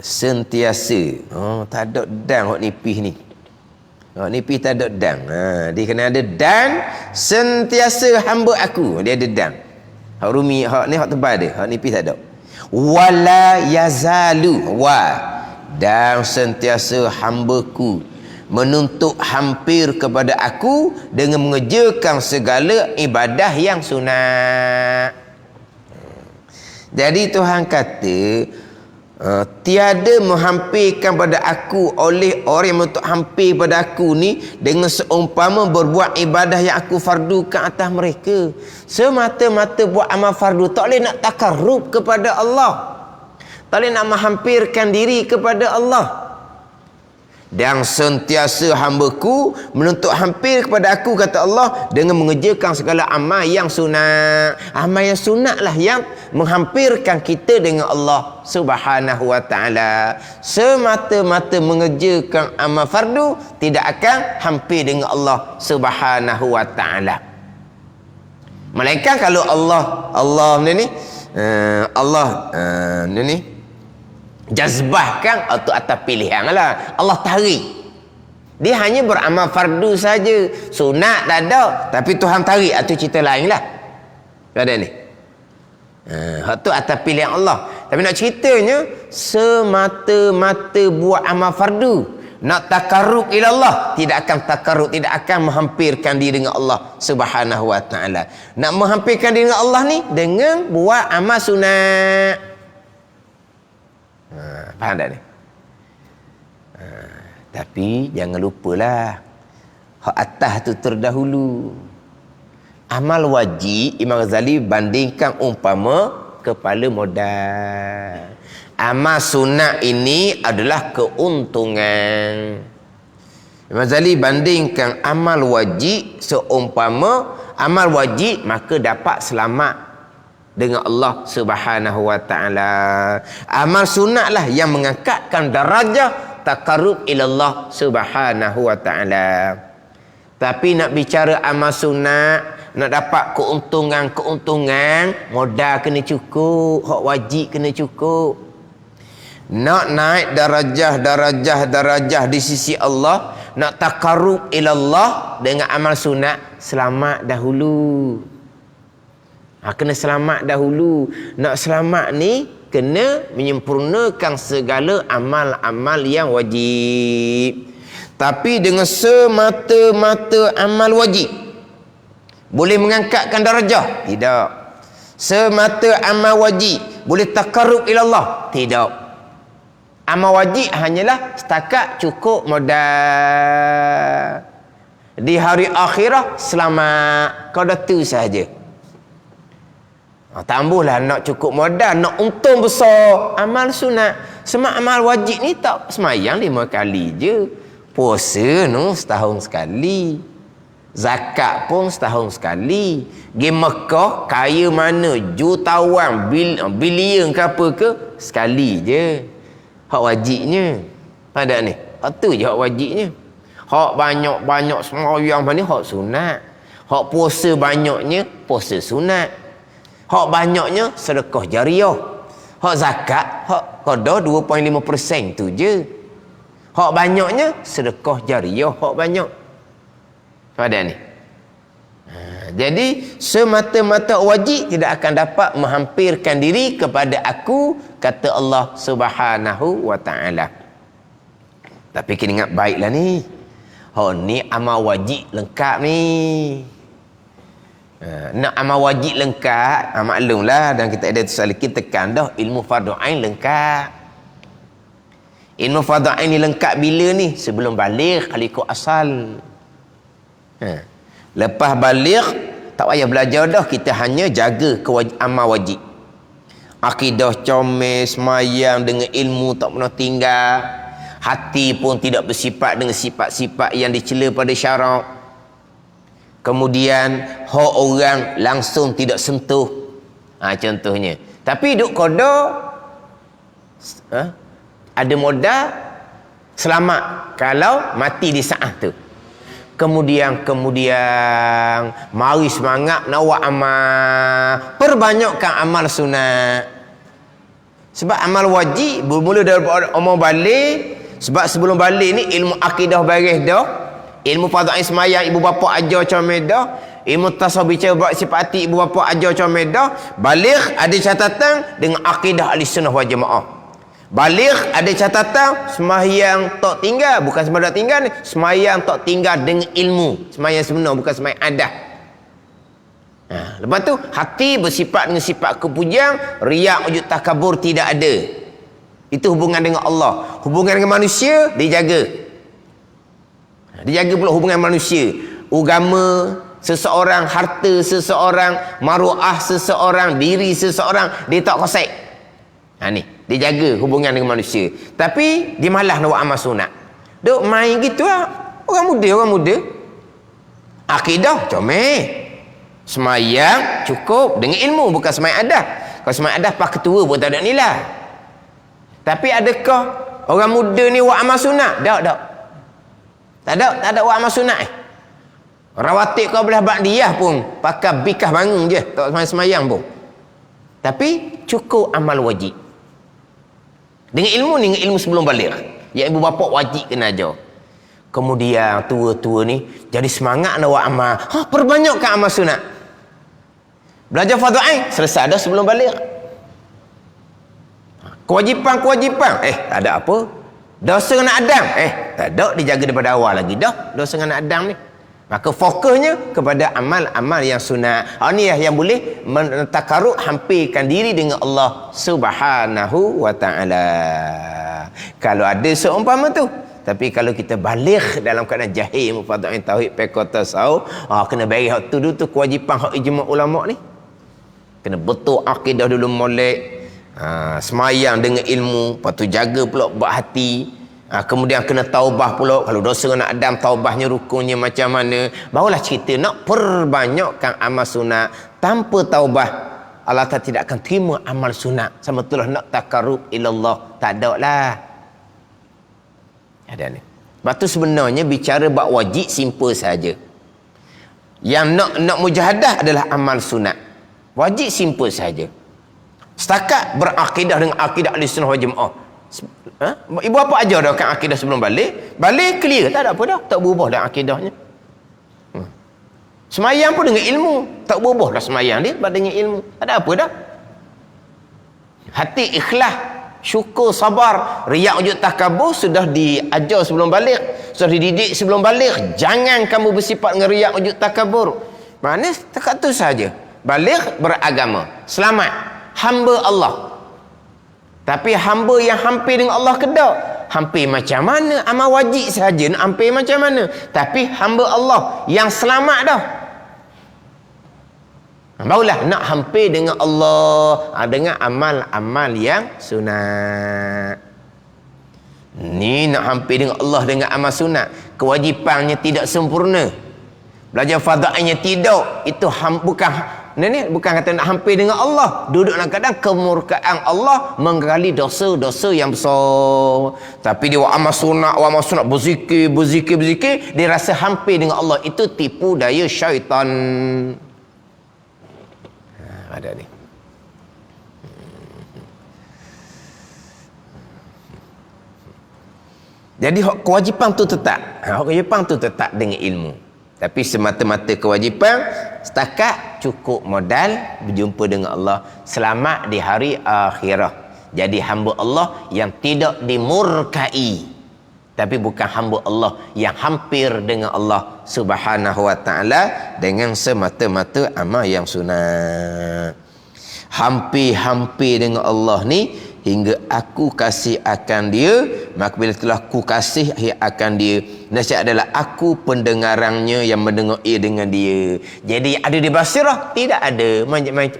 sentiasa. Tak ada dan hak nipis ni. Hak nipis tak ada dan. Dia kena ada dan sentiasa hamba aku. Dia ada dan. Hak rumi, hak ni hak tebal dia. Hak nipis tak ada. Wala yazalu dan sentiasa hambaku menuntut hampir kepada aku dengan mengerjakan segala ibadah yang sunat. Jadi Tuhan kata tiada menghampirkan pada aku oleh orang yang menuntut hampir pada aku ni dengan seumpama berbuat ibadah yang aku fardukan atas mereka. Semata-mata buat amal fardu tak boleh nak takarrub kepada Allah, tak boleh nak menghampirkan diri kepada Allah. Dan sentiasa hambaku menuntut hampir kepada aku, kata Allah, dengan mengerjakan segala amal yang sunat. Amal yang sunat lah yang menghampirkan kita dengan Allah Subhanahu wa ta'ala. Semata-mata mengerjakan amal fardu tidak akan hampir dengan Allah Subhanahu wa ta'ala. Melainkan kalau Allah ni jazbahkan atau atas pilihan lah. Allah tarik. Dia hanya beramal fardu saja. Sunat tak ada. Tapi Tuhan tarik. Itu cerita lain lah. Ada ni. Itu atas pilihan Allah. Tapi nak ceritanya, semata-mata buat amal fardu, nak takarrub ila Allah, tidak akan takarrub, tidak akan menghampirkan diri dengan Allah Subhanahu wa ta'ala. Nak menghampirkan diri dengan Allah ni dengan buat amal sunat. Faham tak ni? Tapi jangan lupalah, hak atas tu terdahulu. Amal wajib Imam Ghazali bandingkan umpama kepala modal. Amal sunat ini adalah keuntungan. Imam Ghazali bandingkan amal wajib seumpama amal wajib, maka dapat selamat dengan Allah Subhanahu wa ta'ala. Amal sunat lah yang mengangkatkan darajah takarrub ila Allah Subhanahu wa ta'ala. Tapi nak bicara amal sunat, nak dapat keuntungan, modal kena cukup, hak wajib kena cukup. Nak naik darajah di sisi Allah, nak taqarrub ila Allah dengan amal sunat, selamat dahulu. Kena selamat dahulu. Nak selamat ni kena menyempurnakan segala amal-amal yang wajib. Tapi dengan semata-mata amal wajib boleh mengangkatkan darjah? Tidak. Semata amal wajib boleh taqarrub ila Allah? Tidak. Amal wajib hanyalah setakat cukup modal. Di hari akhirah selamat. Kau dah tu sahaja. Tambahlah nak cukup modal, nak untung besar. Amal sunat. Semua amal wajib ni tak semayang 5 kali je. Puasa no setahun sekali. Zakat pun setahun sekali. Pergi Mekah, kaya mana, jutawan, bilion ke apa ke, sekali je. Hak wajibnya. Ada ni. Hak tu je hak wajibnya. Hak banyak-banyak sembahyang ni hak sunat. Hak puasa banyaknya, puasa sunat. Hak banyaknya sedekah jariah. Hak zakat, hak qada 2.5% tu je. Hak banyaknya sedekah jariah, hak banyak. Pada ni. Jadi semata-mata wajib tidak akan dapat menghampirkan diri kepada aku, kata Allah Subhanahu wa taala. Tapi kena ingat baiklah ni. Ni amal wajib lengkap ni. Nak amal wajib lengkap, maklumlah, dan kita ada tulis tekan dah, ilmu fardu ain lengkap. Ilmu fardu ain ni lengkap bila ni? Sebelum balik, kalau ikut asal. Lepas balik tak payah belajar dah, kita hanya jaga amal wajib. Akidah comel, semayang dengan ilmu tak pernah tinggal. Hati pun tidak bersifat dengan sifat-sifat yang dicela pada syarak. Kemudian hak orang langsung tidak sentuh. Contohnya. Tapi duk qada ada modal selamat kalau mati di saat tu. Kemudian mari semangat nak buat amal, perbanyakkan amal sunat. Sebab amal wajib bermula daripada umur balik. Sebab sebelum balik ni ilmu akidah baris dah, ilmu fardhu ain semayang ibu bapa ajar comel dah, ilmu tasawuf bicara buat sifat hati ibu bapa ajar comel dah. Balik ada catatan dengan akidah ahli-sunnah wal jamaah. Balik ada catatan sembahyang tak tinggal, bukan sembahyang tinggal ni, sembahyang tak tinggal dengan ilmu, sembahyang sebenar bukan sembahyang adah. Lepas tu hati bersifat dengan sifat kepujian, riak, ujub, takabur tidak ada. Itu hubungan dengan Allah. Hubungan dengan manusia dijaga. Dijaga pula hubungan manusia. Agama seseorang, harta seseorang, maruah seseorang, diri seseorang, dia tak kosek. Ni dijaga hubungan dengan manusia. Tapi dia malas nak buat amal sunat. Duk main gitu lah. Orang muda. Akidah comel. Semayang cukup dengan ilmu, bukan semayang adah. Kalau semayang adah pak ketua pun tak ada nilai. Tapi adakah orang muda ni buat amal sunat? Tak. Tak ada buat amal sunat. Rawatib kau belah ba'diyah pun pakai bikah bangun je, tak semayang pun. Tapi cukup amal wajib. Dengan ilmu sebelum balik. Yang ibu bapa wajib kena ajar. Kemudian tua-tua ni jadi semangat nak buat amal. Perbanyakkan amal sunat. Belajar fardhu ain selesai dah sebelum balik. Kewajipan tak ada apa. Dosa dengan Adam tak ada, dijaga daripada awal lagi dah dosa dengan Adam ni. Maka fokusnya kepada amal-amal yang sunat. Ni yang boleh mentaqarrub, hampirkan diri dengan Allah Subhanahu wa taala. Kalau ada seumpama tu. Tapi kalau kita balik dalam keadaan jahil mufadhain tauhid pekota sau, kena bagi hak tu dulu tu kewajipan hak ijma' ulama ni. Kena betul akidah dulu molek. Semayang dengan ilmu, lepas tu jaga pula buat hati. Kemudian kena taubah pula. Kalau dosa nak Adam, taubahnya rukunnya macam mana. Barulah cerita nak perbanyakkan amal sunat. Tanpa taubah, Allah Ta'ala tidak akan terima amal sunat. Sama itulah nak taqarrub ilallah. Tak ada lah. Ada ni. Lepas tu sebenarnya bicara bab wajib simple saja. Yang nak mujahadah adalah amal sunat. Wajib simple saja. Setakat berakidah dengan akidah Ahlussunnah wal Jamaah. Ibu apa ajar dah kan akidah sebelum balik? Balik clear, tak ada apa dah, tak berubah dah akidahnya. Semayang pun dengan ilmu, tak berubah dah semayang dia dengan ilmu. Tak ada apa dah. Hati ikhlas, syukur, sabar, riak, ujub, takabur sudah diajar sebelum balik, sudah dididik sebelum balik. Jangan kamu bersifat dengan riak, ujub, takabur. Mana takat tu saja. Balik beragama, selamat, hamba Allah. Tapi hamba yang hampir dengan Allah kedak. Hampir macam mana? Amal wajib saja nak hampir macam mana? Tapi hamba Allah yang selamat dah. Barulah nak hampir dengan Allah dengan amal-amal yang sunat. Ni nak hampir dengan Allah dengan amal sunat. Kewajipannya tidak sempurna. Belajar fardainya tidak. Itu bukan kata nak hampir dengan Allah. Duduk dalam keadaan kemurkaan Allah menggali dosa-dosa yang besar. Tapi dia amal sunat, berzikir. Dia rasa hampir dengan Allah. Itu tipu daya syaitan. Ada ni. Jadi kewajipan tu tetap. Kewajipan tu tetap dengan ilmu. Tapi semata-mata kewajipan setakat cukup modal berjumpa dengan Allah, selamat di hari akhirah. Jadi hamba Allah yang tidak dimurkai. Tapi bukan hamba Allah yang hampir dengan Allah Subhanahu wa taala dengan semata-mata amal yang sunat. Hampir-hampir dengan Allah ni hingga aku kasih akan dia, maka bila telah aku kasih akan dia, nasihat adalah aku pendengarannya yang mendengar dengan dia. Jadi ada di basirah? Tidak ada.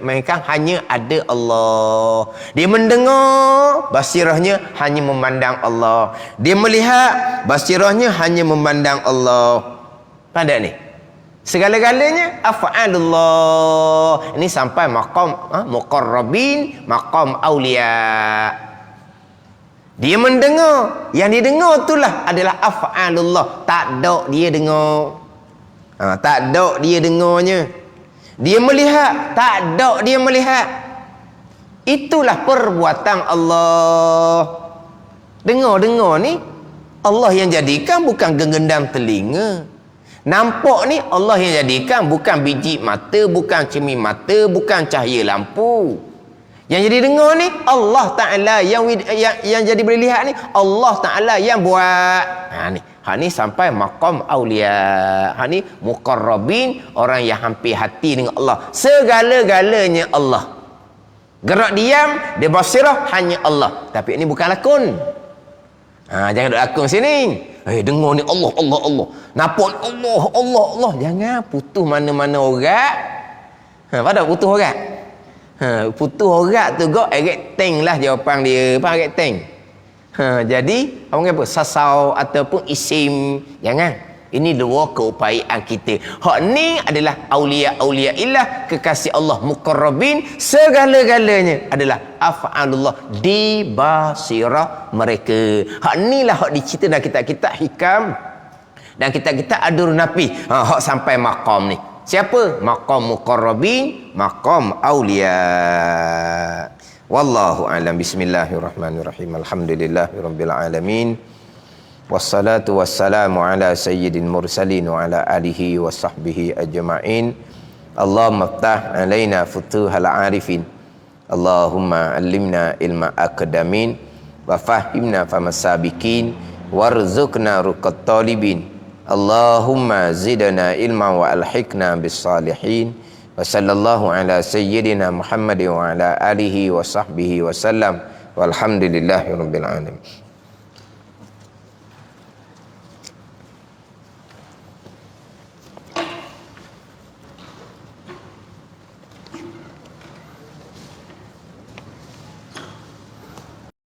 Mereka hanya ada Allah. Dia mendengar, basirahnya hanya memandang Allah. Dia melihat, basirahnya hanya memandang Allah. Pandai ni. Segala-galanya af'alullah. Ini sampai maqam muqarrabin, maqam aulia. Dia mendengar, yang dia dengar itulah adalah af'alullah. Tak ada dia dengar. Tak ada dia dengarnya. Dia melihat, tak ada dia melihat. Itulah perbuatan Allah. Dengar-dengar ni Allah yang jadikan, bukan genggam telinga. Nampak ni Allah yang jadikan, bukan biji mata, bukan cermin mata, bukan cahaya lampu. Yang jadi dengar ni Allah Ta'ala yang jadi boleh lihat ni Allah Ta'ala yang buat. Ni sampai maqam aulia. Ni muqarrabin, orang yang hampir hati dengan Allah. Segala-galanya Allah. Gerak diam, dia basirah hanya Allah. Tapi ini bukan lakon. Jangan duduk lakon sini. Dengar ni Allah. Nampak Allah. Jangan putus mana-mana orang. Pada putus orang. Putus orang tu gak erat teng lah jawapan dia. Faham erat teng? Jadi apa? Sasau ataupun isim. Jangan. Ini dua keupayaan kita. Hak ni adalah aulia ilah, kekasih Allah, muqarrabin, segala-galanya adalah af'alullah di basirah mereka. Hak ni lah hak dicerita dalam kitab-kitab hikam dan kitab-kitab adur nafi. Hak sampai maqam ni. Siapa? Maqam muqarrabin, maqam aulia. Wallahu a'lam. Bismillahirrahmanirrahim. Alhamdulillahirabbil alamin. Wassalatu wassalamu ala sayyidil mursalin wa ala alihi wa sahbihi ajma'in. Allahumma ftah alaina futuhal arifin. Allahumma allimna ilma akadamin wa fahimna famasabikin warzuqna ruqat talibin. Allahumma zidna ilma wa alhiqna bis salihin. Wa sallallahu ala sayyidina Muhammad wa ala alihi wa sahbihi wa sallam. Walhamdulillahi rabbil alamin.